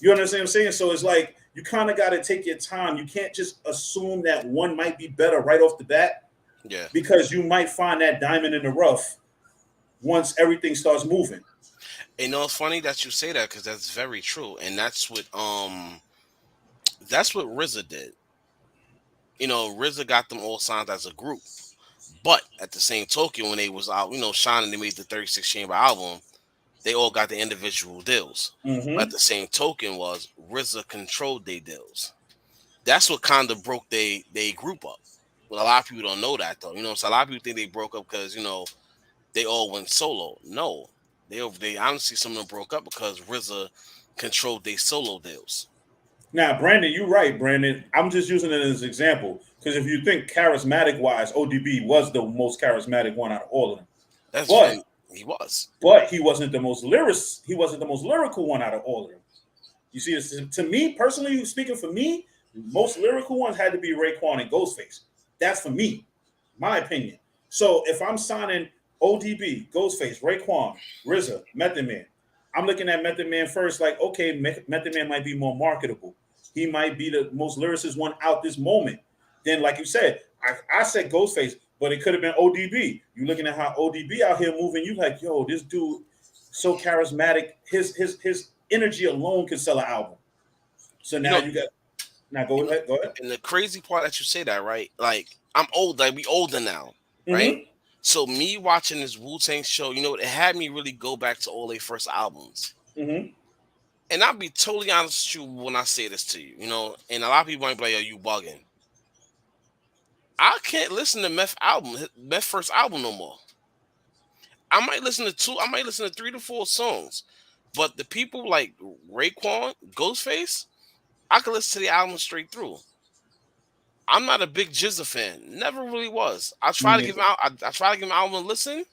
You understand what I'm saying? So it's like you kind of got to take your time. You can't just assume that one might be better right off the bat Yeah. because you might find that diamond in the rough once everything starts moving. You know, it's funny that you say that because that's very true, and that's what RZA did. You know, RZA got them all signed as a group, but at the same token, when they was out, you know, shining, they made the 36 Chamber album. They all got the individual deals. But at Mm-hmm. the same token, was RZA controlled their deals. That's what kind of broke they group up. But a lot of people don't know that though. You know, so a lot of people think they broke up because they all went solo. No, they honestly some of them broke up because RZA controlled their solo deals. Now, Brandon, you're right, Brandon. I'm just using it as an example because if you think charismatic wise, ODB was the most charismatic one out of all of them. That's But and he was. he wasn't the most lyric. He wasn't the most lyrical one out of all of them. You see, to me personally, speaking for me, most lyrical ones had to be Raekwon and Ghostface. That's for me, my opinion. So if I'm signing ODB, Ghostface, Raekwon, RZA, Method Man, I'm looking at Method Man first. Like, okay, Method Man might be more marketable. He might be the most lyricist one out this moment. Then, like you said, I said Ghostface, but it could have been ODB. You looking at how ODB out here moving, you like, yo, this dude so charismatic. His energy alone could sell an album. So You now know, you got now go ahead, go ahead. and the crazy part that you say that, right? Like I'm old, like we older now, right? Mm-hmm. So me watching this Wu-Tang show, you know, it had me really go back to all their first albums. Mm-hmm. And I'll be totally honest with you when I say this to you, you know, and a lot of people might be like, "Yo, you bugging." I can't listen to Meth first album no more. I might listen to two, I might listen to 3 to 4 songs, but the people like Raekwon, Ghostface, I could listen to the album straight through. I'm not a big Jizza fan. Never really was. I Me try to give him neither. out. I try to give him an album a listen.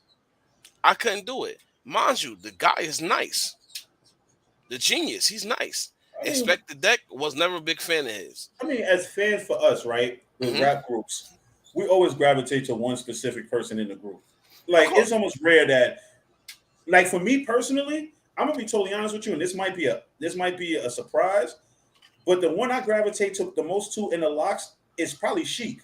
I couldn't do it. Mind you, the guy is nice. The genius, he's nice. I mean, Inspect the Deck was never a big fan of his. as fans for us, right, with Hmm. rap groups, we always gravitate to one specific person in the group. Of Like it's course. almost rare that, like for me personally, I'm gonna be totally honest with you, and this might be a surprise, but the one I gravitate to the most to in the locks is probably Sheik.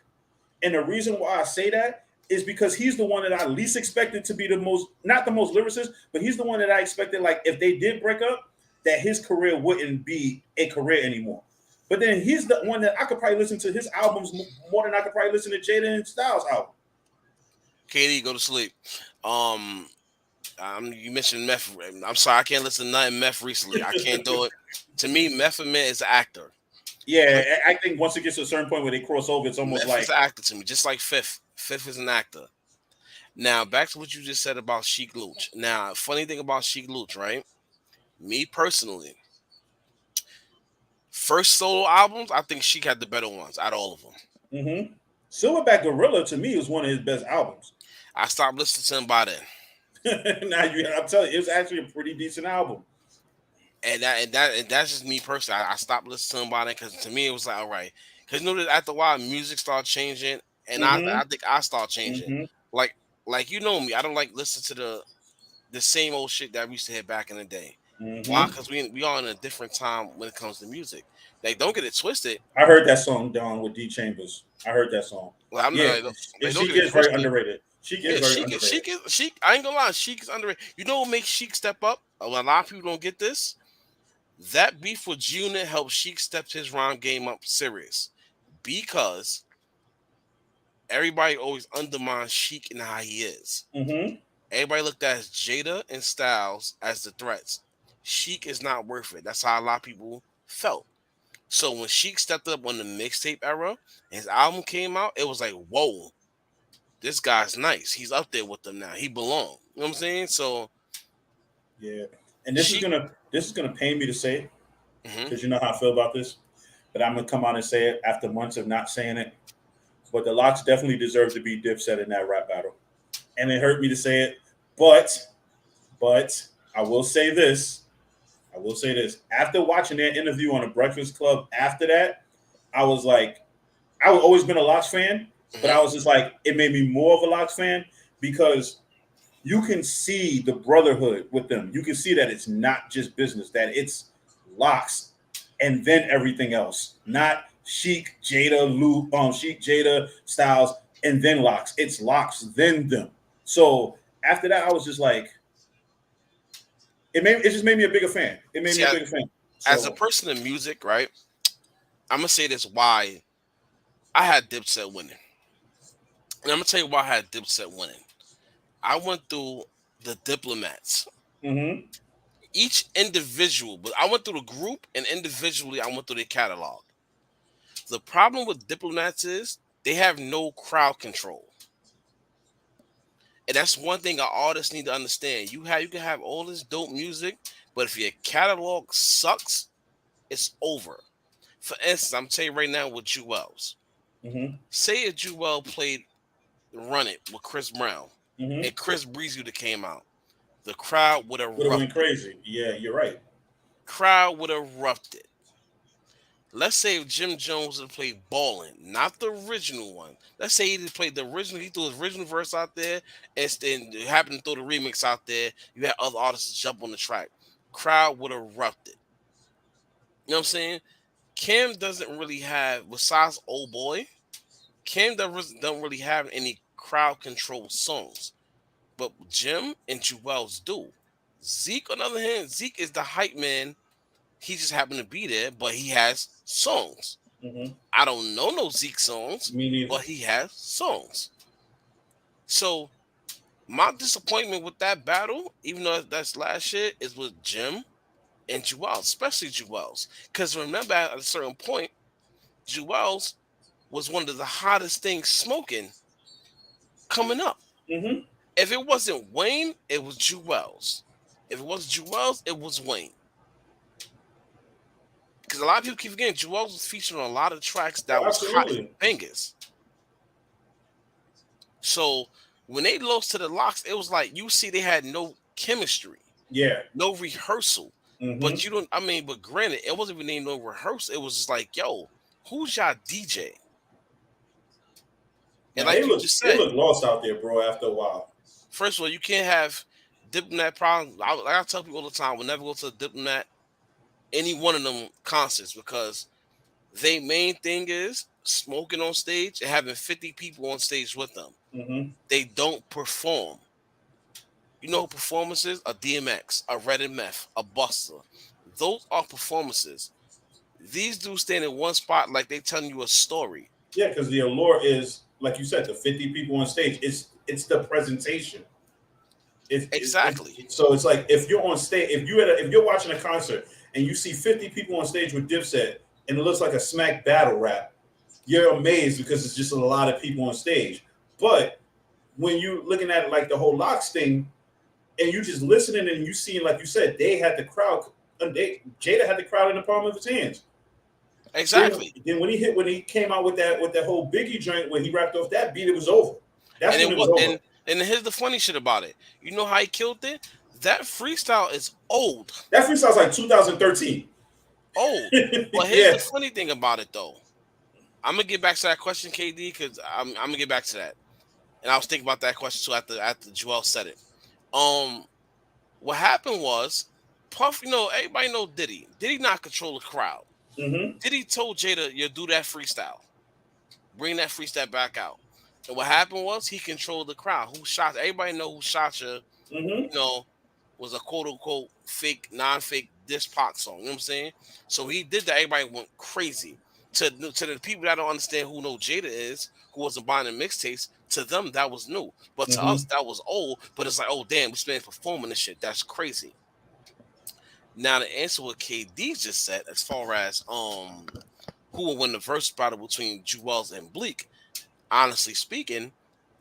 And the reason why I say that is because he's the one that I least expected to be the most, not the most lyricist, but he's the one that I expected, like, if they did break up, that his career wouldn't be a career anymore. But then he's the one that I could probably listen to his albums more than I could probably listen to Jada and Styles' album. Katie, go to sleep. Um, you mentioned Meth. I'm sorry, I can't listen to nothing Meth recently. I can't do it. To me, Method Man is an actor. Yeah, I think once it gets to a certain point where they cross over, it's almost Meth is like, an actor to me, just like Fifth. Fifth is an actor. Now, back to what you just said about Sheik Luch. Now, funny thing about Sheik Luch, right? Me personally, first solo albums, I think Sheik had the better ones out of all of them. mm-hmm. Silverback Gorilla to me is one of his best albums. I stopped listening to him by then. I'm telling you, it was actually a pretty decent album. And that's just me personally. I stopped listening to him by then because to me it was like all right. Because you know that after a while music started changing, and I Mm-hmm. think I started changing. Mm-hmm. Like you know me, I don't like listen to the same old shit that we used to hear back in the day. Why? Mm-hmm. Because we are in a different time when it comes to music. Like don't get it twisted. I heard that song down with D Chambers. I heard that song. Like, I'm not, Yeah, like, don't Sheik get it is very twisted. underrated. Sheik is Yeah, very underrated. Sheik. I ain't gonna lie, Sheik is underrated. You know what makes Sheik step up? A lot of people don't get this. That beef with Unit helped Sheik step his rhyme game up serious because everybody always undermines Sheik and how he is. Mm-hmm. Everybody looked at Jada and Styles as the threats. Sheik is not worth it. That's how a lot of people felt. So when Sheik stepped up on the mixtape era, his album came out, it was like, whoa. this guy's nice. He's up there with them now. He belong. You know what I'm saying? So Yeah, and she. this is gonna pain me to say it Mhm. because you know how I feel about this, but I'm gonna come out and say it after months of not saying it. But the Locks definitely deserve to be Dipset in that rap battle, and it hurt me to say it, but I will say this. I will say this. After watching their interview on the Breakfast Club, after that, I was like, I've always been a Locks fan, but Mhm. I was just like, it made me more of a Locks fan because you can see the brotherhood with them. You can see that it's not just business, that it's Locks and then everything else. Not Sheik, Jada, Sheik, Jada, Styles, and then Locks. It's Locks, then them. So after that, I was just like, it just made me a bigger fan. It made See, me a bigger fan. as a So person in music, right? I'm gonna say this why I had Dipset winning, and I'm gonna tell you why I had Dipset winning. I went through the Diplomats, mhm. each individual, but I went through the group and individually I went through their catalog. The problem with Diplomats is they have no crowd control. And that's one thing our artists need to understand. You can have all this dope music, but if your catalog sucks, it's over. For instance, I'm telling you right now with Jewels. Mhm. Say if Jewel played Run It with Chris Brown Mhm. and Chris Breezy that came out, the crowd would have Would have went erupted. crazy. Yeah, you're right. Crowd would have erupted. Let's say if Jim Jones had played Ballin', not the original one. Let's say he played the original, he threw his original verse out there and then happened to throw the remix out there. You had other artists jump on the track. Crowd would have erupted. You know what I'm saying? Kim doesn't really have, besides Old Boy, Kim don't really have any crowd control songs. But Jim and Jewels do. Zeke, on the other hand, Zeke is the hype man. He just happened to be there, but he has songs. Mhm. I don't know no Zeke songs, Me neither. but he has songs. So my disappointment with that battle, even though that's last year, is with Jim and Jewels, especially Jewels. Because remember, at a certain point, Jewels was one of the hottest things smoking coming up. Mhm. If it wasn't Wayne, it was Jewels. If it wasn't Jewels, it was Wayne. Because a lot of people keep forgetting Jewels was featured on a lot of tracks Oh, that was hot absolutely. bangers. So when they lost to the Locks, it was like you see they had no chemistry, Yeah. no rehearsal. But Mhm. you don't. I mean, but granted, it wasn't even no rehearsal. It was just like, yo, who's y'all DJ? And Now like you just they said, look lost out there, bro. After a while. first of all, you can't have diplomat problems. Like I tell people all the time, we'll never go to a diplomat any one of them concerts because they main thing is smoking on stage and having 50 people on stage with them. Mhm. They don't perform. You know performances? A DMX, a Red and Meth, a Buster. Those are performances. These dudes stand in one spot like they telling you a story. Yeah, because the allure is, like you said, the 50 people on stage. It's the presentation. Exactly. So it's like if you're on stage, if you're watching a concert and you see 50 people on stage with Dipset and it looks like a smack battle rap, you're amazed because it's just a lot of people on stage. But when you're looking at it like the whole Locks thing, and you just listening and you seeing, like you said, they had the crowd. Jada had the crowd in the palm of his hands. Exactly. Then when he came out with that whole Biggie joint when he rapped off that beat, it was over. That's And when it it was was over. and here's the funny shit about it. You know how he killed it? That freestyle is old. That freestyle's like 2013. Old. But here's Yeah. the funny thing about it though. I'm gonna get back to that question, KD, because I'm gonna get back to that. And I was thinking about that question too after Joel said it. Um, what happened was Puff, everybody know Diddy. Diddy not control the crowd. Mm-hmm. Diddy told Jada, you do that freestyle. Bring that freestyle back out. And what happened was he controlled the crowd. Who shot everybody know who shot Mm-hmm. was a quote unquote fake, non-fake diss Pac song. You know what I'm saying? So he did that, everybody went crazy. To the people that don't understand who know Jada is, who wasn't buying the mixtapes, to them that was new. But to us, Mm-hmm. that was old. But it's like, oh damn, this man performing this shit. That's crazy. Now to answer what KD just said, as far as who will win the verse battle between Jewels and Bleak, honestly speaking,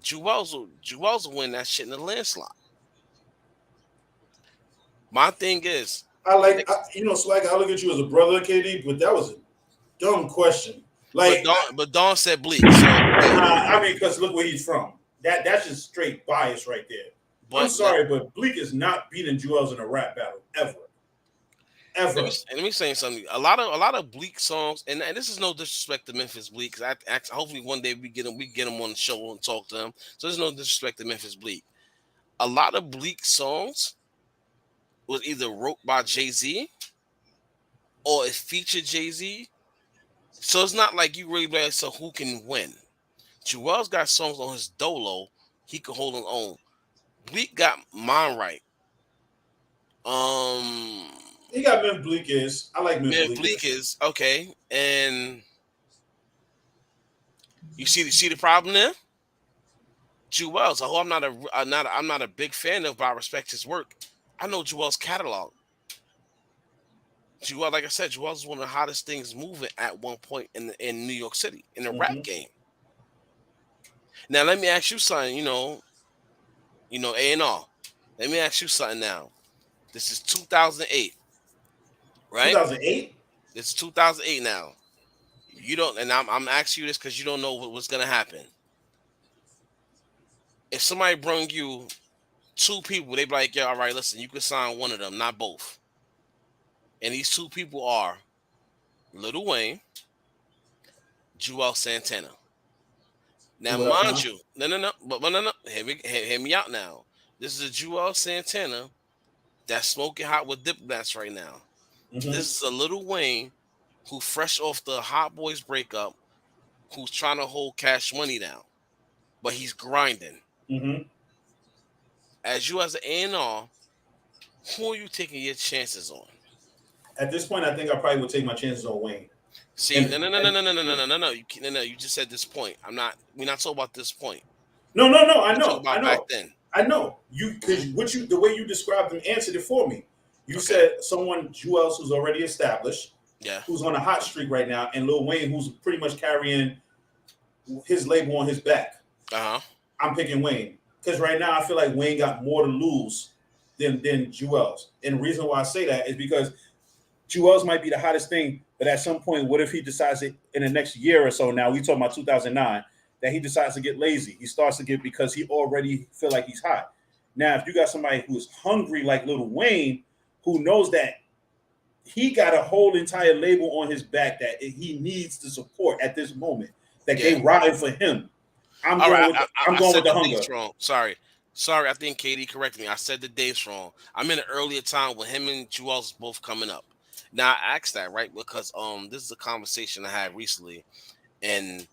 Jewels will win that shit in the landslide. My thing is, Swag. I look at you as a brother, KD, but that was a dumb question. but Like, Dawn said Bleak, so hey, I mean, because look where he's from. That's just straight bias right there. I'm but sorry, but Bleak is not beating Jewels in a rap battle ever, ever. let me say something. A lot of Bleak songs, and this is no disrespect to Memphis Bleak, because hopefully one day we get him on the show and talk to him. So there's no disrespect to Memphis Bleak. A lot of Bleak songs was either wrote by Jay-Z or it featured Jay-Z. So it's not like you really like, so who can win? Jewel's got songs on his dolo, he could hold on own. Bleak got mine right. Um He got Memphis Bleak is. I like Memphis Man, Bleak Bleak is. is okay, and you see the problem there. Jewel's, although I'm not a big fan of, but I respect his work. I know Jewel's catalog. Jewel, like I said, Jewel's is one of the hottest things moving at one point in New York City in the rap game. Now let me ask you something. A&R. Let me ask you something now. This is 2008, right? 2008. It's 2008 now. You don't, and I'm asking you this because you don't know what's gonna happen. If somebody bring you two people, they be like, "Yeah, all right, listen, you can sign one of them, not both." And these two people are Lil Wayne, Joel Santana. Now, What up, mind huh? you, no, but no, hear me out now. This is a Joel Santana that's smoking hot with diplomats right now. Mm-hmm. This is a Lil Wayne who fresh off the Hot Boys breakup, who's trying to hold Cash Money down, but he's grinding. Mm-hmm. As you as an A&R, who are you taking your chances on? At this point, I think I probably would take my chances on Wayne. See, And, no. You just said this point. We're not talking about this point. no. I We're talking know. I about back know. then. I know. Because the way you described and answered it for me. You Okay. said someone Jewels who's already established, Yeah. who's on a hot streak right now, and Lil Wayne who's pretty much carrying his label on his back. Uh huh. I'm picking Wayne because right now I feel like Wayne got more to lose than Jewels. And the reason why I say that is because Jewels might be the hottest thing, but at some point, what if he decides it in the next year or so? Now we talking about 2009, that he decides to get lazy. He starts to get because he already feel like he's hot. Now, if you got somebody who is hungry like Lil Wayne, who knows that he got a whole entire label on his back that he needs to support at this moment, that Yeah. they ride for him. I'm All going right. with I going said with the the dates hunger. wrong. Sorry. I think Katie corrected me. I said the dates wrong. I'm in an earlier time when him and Jewel's both coming up. Now I asked that right because this is a conversation I had recently, and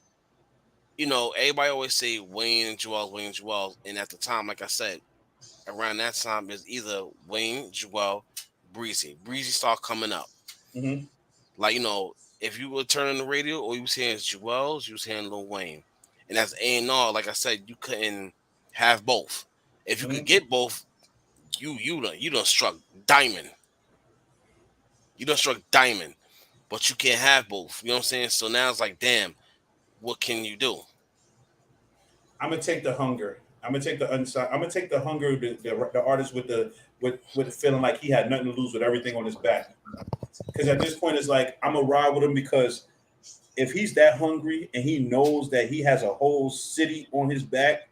everybody always say Wayne and Jewel, and at the time, like I said, around that time is either Wayne, Jewel, Breezy. Breezy start coming up. Mm-hmm. Like, if you were turning the radio or you was hearing Jewel's, you was hearing Lil Wayne. And as A&R, like I said, you couldn't have both. If you could Mm-hmm. get both, you done struck diamond. You done struck diamond. But you can't have both. You know what I'm saying? So now it's like, damn, what can you do? I'm gonna take the hunger. I'm gonna take the unside. I'm gonna take the hunger. The artist with feeling like he had nothing to lose with everything on his back. Because at this point, it's like I'm gonna ride with him because if he's that hungry and he knows that he has a whole city on his back,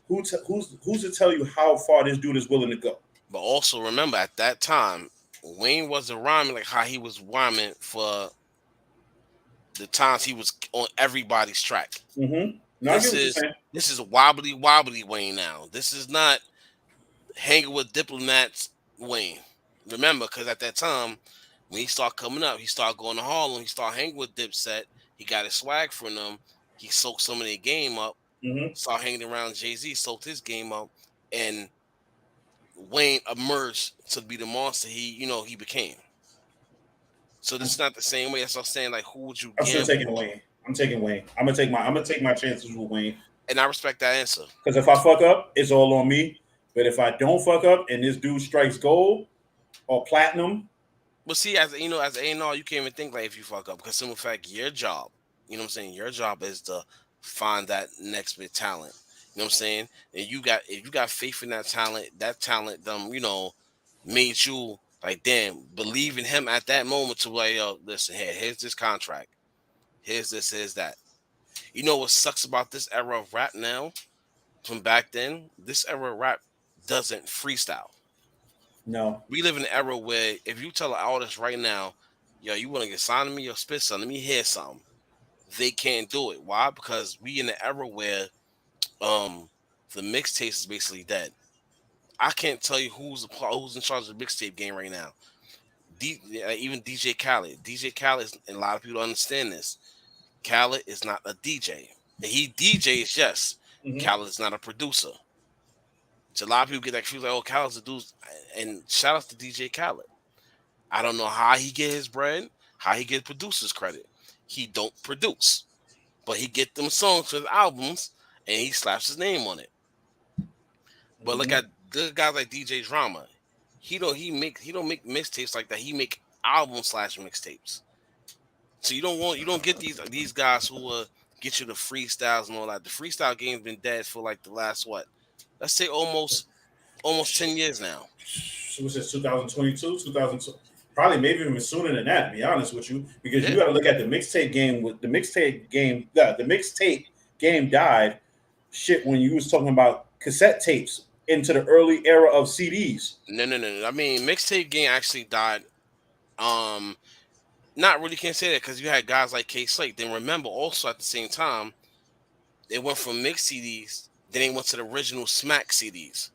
who's to tell you how far this dude is willing to go? But also remember, at that time, Wayne wasn't rhyming like how he was rhyming for the times he was on everybody's track. Mm-hmm. No, I get This what you're is saying. this is wobbly Wayne now. This is not hanging with diplomats Wayne. Remember, because at that time, when he started coming up, he started going to Harlem, he started hanging with Dipset, he got his swag from them, he soaked some of their game up, Mm-hmm. started hanging around Jay-Z, soaked his game up, and Wayne emerged to be the monster he became. So this is not the same way. That's what I'm saying. Like, who would you I'm still gamble taking on? Wayne. I'm taking Wayne. I'm gonna take my chances with Wayne. And I respect that answer. Because if I fuck up, it's all on me. But if I don't fuck up and this dude strikes gold or platinum, But see, as as A&R, you can't even think like if you fuck up because simple fact, your job, you know what I'm saying, your job is to find that next big talent. You know what I'm saying? And you got if you got faith in that talent made you like damn believe in him at that moment to where yo, listen, here's this contract. Here's this, here's that. You know what sucks about this era of rap now from back then? This era of rap doesn't freestyle. No. We live in an era where if you tell an artist right now, yo, you want to get signed to me or spit something, let me hear something. They can't do it. Why? Because we in an era where um the mixtape is basically dead. I can't tell you who's in charge of the mixtape game right now. Even DJ Khaled. DJ Khaled, and a lot of people don't understand this. Khaled is not a DJ. He DJs, yes. Hmm. Khaled is not a producer. So a lot of people get that confused, like, oh, Khaled's a dude. And shout out to DJ Khaled. I don't know how he get his bread, how he get producers credit. He don't produce, but he get them songs for his albums, and he slaps his name on it. But look Hmm. at the guys like DJ Drama. He don't make mixtapes like that. He make album slash mixtapes. So you don't get these guys who get you the freestyles and all that. The freestyle game's been dead for like the last what? Let's say almost 10 years now. So what's this, 2022, 2002? Probably maybe even sooner than that, to be honest with you, because you Yeah. got to look at the mixtape game. With the mixtape game, the mixtape game died. Shit, when you was talking about cassette tapes into the early era of CDs. No. I mean, mixtape game actually died. Um, Not really can't say that because you had guys like K Slate. Then remember also at the same time, they went from mix CDs, then they went to the original Smack CDs.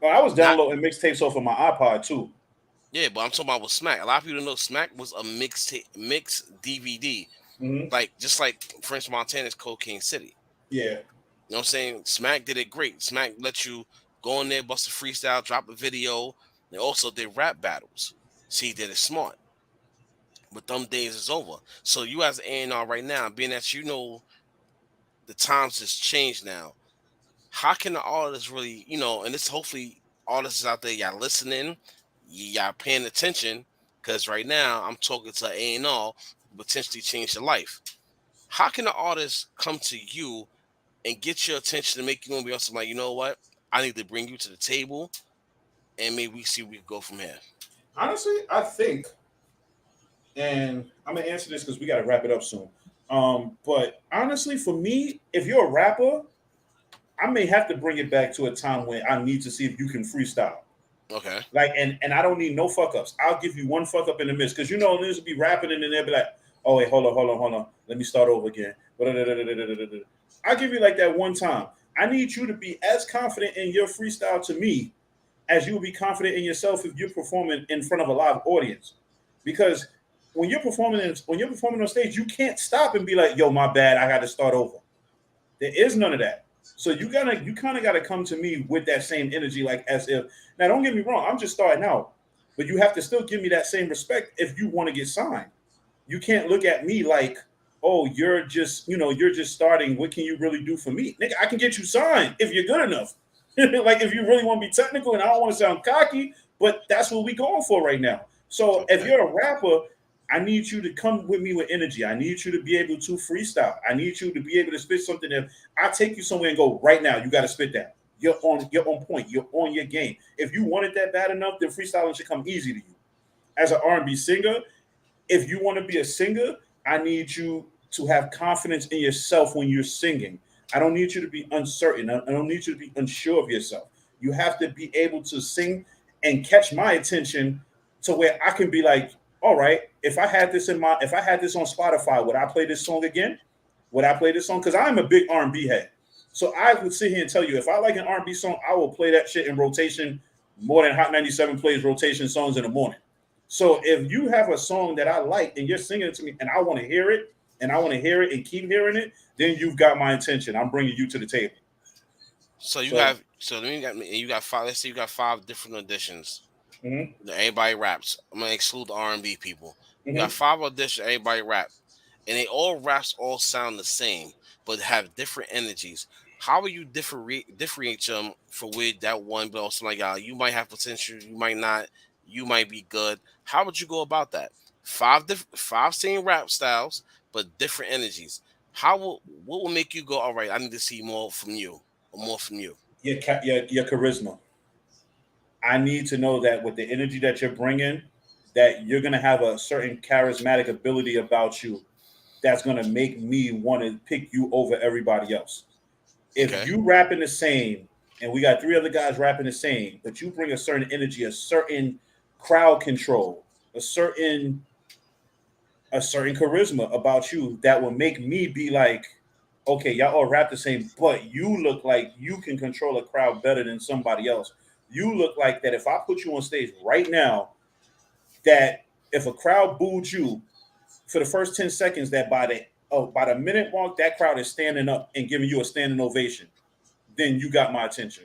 Well, I was Not downloading mixtapes off of my iPod too. Yeah, but I'm talking about with Smack. A lot of people don't know Smack was a mix DVD. Hmm. Like just like French Montana's Cocaine City. Yeah. You know what I'm saying? Smack did it great. Smack let you go in there, bust a freestyle, drop a video. They also did rap battles. See, he did it smart. But them days is over. So you as an A&R right now, being that you know the times has changed now, how can the artist really, and this hopefully artists out there, y'all listening, y'all paying attention, because right now I'm talking to A&R who potentially change your life. How can the artist come to you and get your attention to make you want to be awesome? Like, you know what? I need to bring you to the table and maybe we see we can go from here. Honestly, I think, and I'm gonna answer this because we got to wrap it up soon. But honestly, for me, if you're a rapper, I may have to bring it back to a time when I need to see if you can freestyle. Okay. Like, and I don't need no fuck ups. I'll give you one fuck up in the midst because you know there's to be rapping and then they'll be like, oh wait, hold on. Let me start over again. I'll give you like that one time. I need you to be as confident in your freestyle to me as you will be confident in yourself if you're performing in front of a live audience. Because when you're performing on stage, you can't stop and be like, yo, my bad, I got to start over. There is none of that. So you kind of gotta come to me with that same energy, like as if now don't get me wrong, I'm just starting out, but you have to still give me that same respect if you want to get signed. You can't look at me like, oh, you're just starting. What can you really do for me? Nigga, I can get you signed if you're good enough. Like if you really want to be technical, and I don't want to sound cocky, but that's what we going for right now. So if Okay. you're a rapper, I need you to come with me with energy. I need you to be able to freestyle. I need you to be able to spit something that I take you somewhere and go right now. You got to spit that. You're on point. You're on your game. If you want it that bad enough, then freestyling should come easy to you. As an R&B singer, if you want to be a singer, I need you to have confidence in yourself when you're singing. I don't need you to be uncertain. I don't need you to be unsure of yourself. You have to be able to sing and catch my attention to where I can be like, all right, if I had this on Spotify, would I play this song again? Would I play this song? Because I'm a big R&B head. So I would sit here and tell you, if I like an R&B song, I will play that shit in rotation more than Hot 97 plays rotation songs in the morning. So if you have a song that I like and you're singing it to me and I want to hear it and I want to hear it and keep hearing it, then you've got my attention. I'm bringing you to the table. So you So, have so then you got five. Let's say you got five different auditions. mhm, Everybody raps. I'm gonna exclude the R&B people. You got mhm. five auditions. Everybody rap, and they all raps all sound the same, but have different energies. How will you differentiate them for with that one? But also like you might have potential. You might not. You might be good. How would you go about that? Five same rap styles, but different energies. What will make you go? All right, I need to see more from you. or more from you? Your charisma. I need to know that with the energy that you're bringing, that you're gonna have a certain charismatic ability about you that's gonna make me want to pick you over everybody else. If Okay. you rapping the same, and we got three other guys rapping the same, but you bring a certain energy, a certain crowd control, a certain charisma about you that will make me be like, okay, y'all all rap the same, but you look like you can control a crowd better than somebody else. You look like that if I put you on stage right now, that if a crowd booed you for the first 10 seconds, that by the minute mark, that crowd is standing up and giving you a standing ovation, then you got my attention.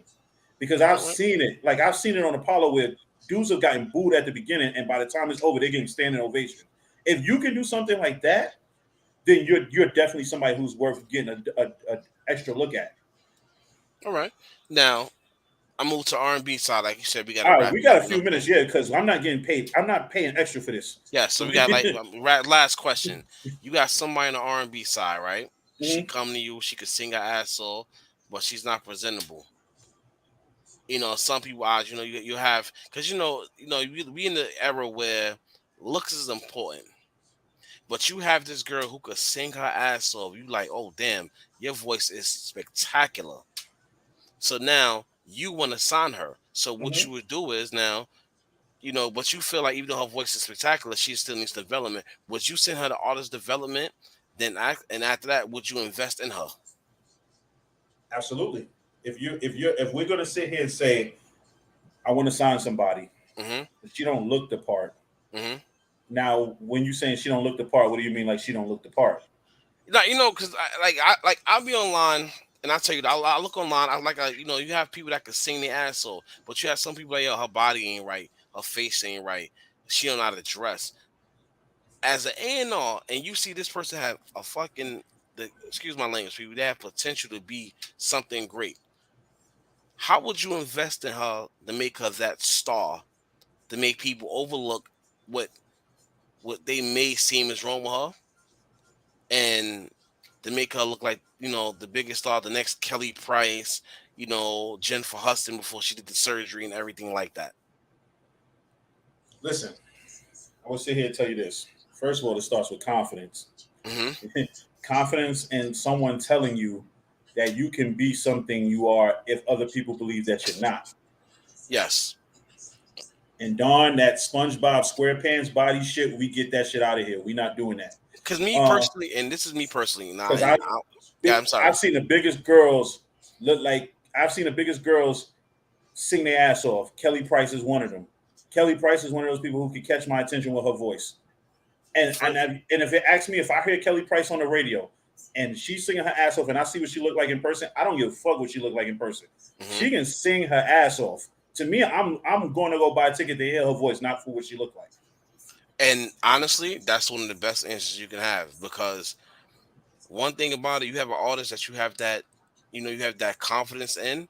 Because I've All right. seen it. Like I've seen it on Apollo where dudes have gotten booed at the beginning, and by the time it's over, they're getting standing ovation. If you can do something like that, then you're definitely somebody who's worth getting a extra look at. All right. Now I moved to R&B side, like you said. We got a All right, rap. we got a You few know. minutes, yeah, because I'm not getting paid. I'm not paying extra for this. Yeah. So we got like last question. You got somebody on the R&B side, right? She Mhm. come to you. She could sing her ass off, but she's not presentable. Some people eyes, you have because we in the era where looks is important. But you have this girl who could sing her ass off. You like, oh damn, your voice is spectacular. So now you want to sign her. So what you Mhm. would do is now, but you feel like even though her voice is spectacular, she still needs development. Would you send her to artist development? And after that, would you invest in her? Absolutely. If we're gonna sit here and say I want to sign somebody, Mm-hmm. but she don't look the part. Mm-hmm. Now, when you saying she don't look the part, what do you mean like she don't look the part? Like because I'll be online and I tell you, I look online. I like you have people that can sing their ass off, but you have some people like yo, her body ain't right, her face ain't right, she don't know how to dress. As an A&R, and you see this person have a fucking excuse my language, people they have potential to be something great. How would you invest in her to make her that star, to make people overlook what they may seem is wrong with her, and to make her look like the biggest star, the next Kelly Price, Jennifer Hudson before she did the surgery and everything like that. Listen, I will sit here and tell you this. First of all, it starts with confidence. Hmm. Confidence in someone telling you that you can be something you are if other people believe that you're not. Yes, And darn that SpongeBob SquarePants body shit, we get that shit out of here. We not doing that. because me Uh, personally, and this is me personally, nah, because and yeah, I'm I've sorry. seen the biggest girls look like I've seen the biggest girls sing their ass off. Kelly Price is one of them. Kelly Price is one of those people who can catch my attention with her voice. And For, and and if it asks me if I hear Kelly Price on the radio and she's singing her ass off and I see what she look like in person, I don't give a fuck what she look like in person. hmm She can sing her ass off. To me, I'm going to go buy a ticket to hear her voice, not for what she look like. And honestly, that's one of the best answers you can have because one thing about it, you have an artist that you have that confidence in.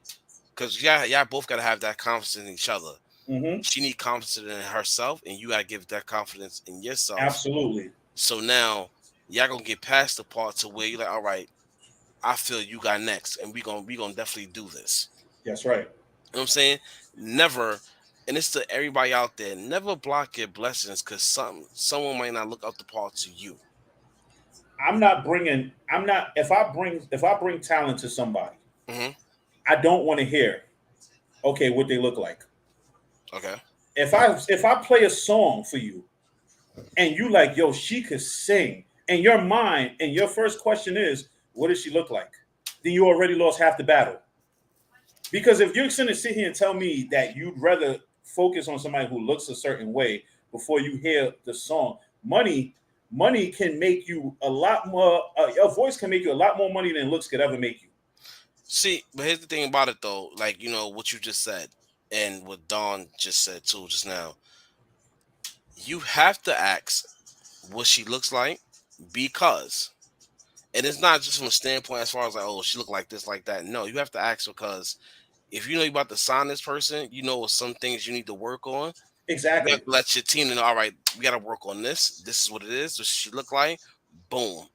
Because y'all both gotta have that confidence in each other. Hmm. She need confidence in herself, and you gotta give that confidence in yourself. Absolutely. So now y'all gonna get past the part to where you're like, all right, I feel you got next, and we gonna definitely do this. That's right. You know what I'm saying? Never, and it's to everybody out there, never block your blessings because someone might not look up the part to you. I'm not bringing. I'm not. If I bring talent to somebody, Hmm. I don't want to hear. Okay, what they look like. Okay. If I play a song for you and you like, yo, she could sing, and your mind and your first question is, what does she look like? Then you already lost half the battle. Because if you're going to sit here and tell me that you'd rather focus on somebody who looks a certain way before you hear the song, money can make you a lot more. Your voice can make you a lot more money than looks could ever make you. See, but here's the thing about it though, like what you just said, and what Dawn just said too just now. You have to ask what she looks like because, and it's not just from a standpoint as far as like, oh, she look like this, like that. No, you have to ask because if you know you're about to sign this person, you know some things you need to work on. You have Exactly. to let your team know, all right, we got to work on this. This is what it is. What she look like. Boom.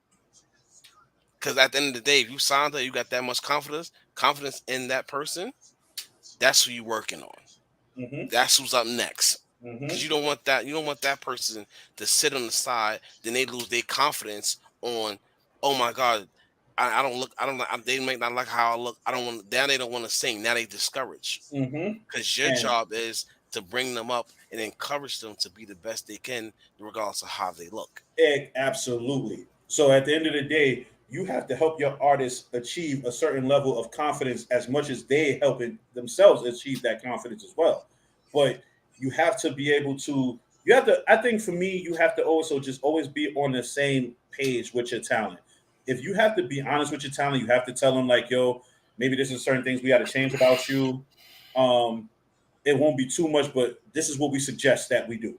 Because at the end of the day, if you signed her, you got that much confidence. confidence in that person, that's who you're working on. Mm-hmm. That's who's up next. Because Mm-hmm. you don't want that person to sit on the side, then they lose their confidence on, oh my God, I don't look, I don't like, they might not like how I look. I don't want, now they don't want to sing. Now they discouraged. Mm-hmm. Because your And job is to bring them up and encourage them to be the best they can, regardless of how they look. absolutely. So at the end of the day, you have to help your artists achieve a certain level of confidence as much as they helping themselves achieve that confidence as well. But you have to be able to. You have to. I think for me, you have to also just always be on the same page with your talent. If you have to be honest with your talent, you have to tell them like, "Yo, maybe this is certain things we got to change about you." Um, it won't be too much, but this is what we suggest that we do.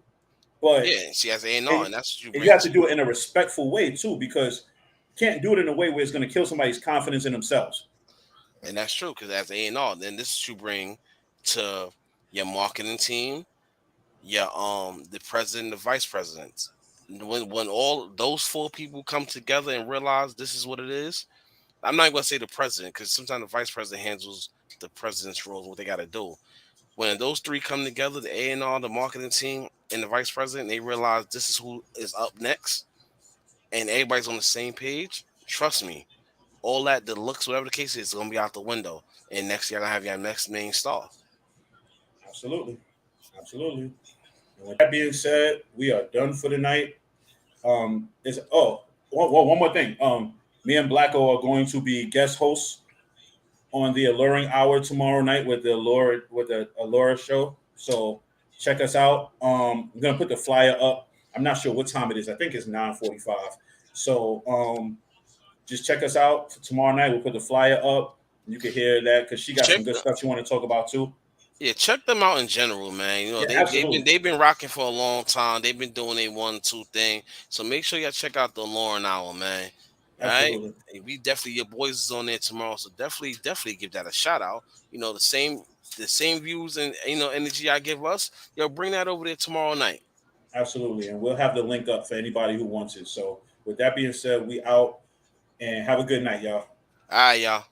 But Yeah, she has A&R, and, and that's what you and you bring have to to. do it in a respectful way too, because you can't do it in a way where it's going to kill somebody's confidence in themselves. And that's true, because as A&R, then this is what you bring to your marketing team, your the president, the vice presidents. When all those four people come together and realize this is what it is, I'm not even gonna say the president, because sometimes the vice president handles the president's role, what they got to do. When those three come together, the A&R, the marketing team, and the vice president, they realize this is who is up next, and everybody's on the same page. Trust me, all that, the looks, whatever the case is gonna be out the window. And next year, I gonna have your next main star. Absolutely, absolutely. And with that being said, we are done for the night. Is one more thing. Me and Blacko are going to be guest hosts on the Alluring Hour tomorrow night with the Allura show. So check us out. I'm gonna put the flyer up. I'm not sure what time it is. I think it's 9:45. So just check us out for tomorrow night. We'll put the flyer up. You can hear that because she got Check some good the, stuff she want to talk about too. yeah, check them out in general, man. You know, Yeah, they've been absolutely, they've been rocking for a long time. They've been doing a 1-2 thing. So make sure y'all check out the Lauren Hour, man. All right. absolutely, We definitely, your boys is on there tomorrow. So definitely give that a shout out. You know, the same views and energy I give us, yo, bring that over there tomorrow night. absolutely. And we'll have the link up for anybody who wants it. So with that being said, we out and have a good night, y'all. All right, y'all.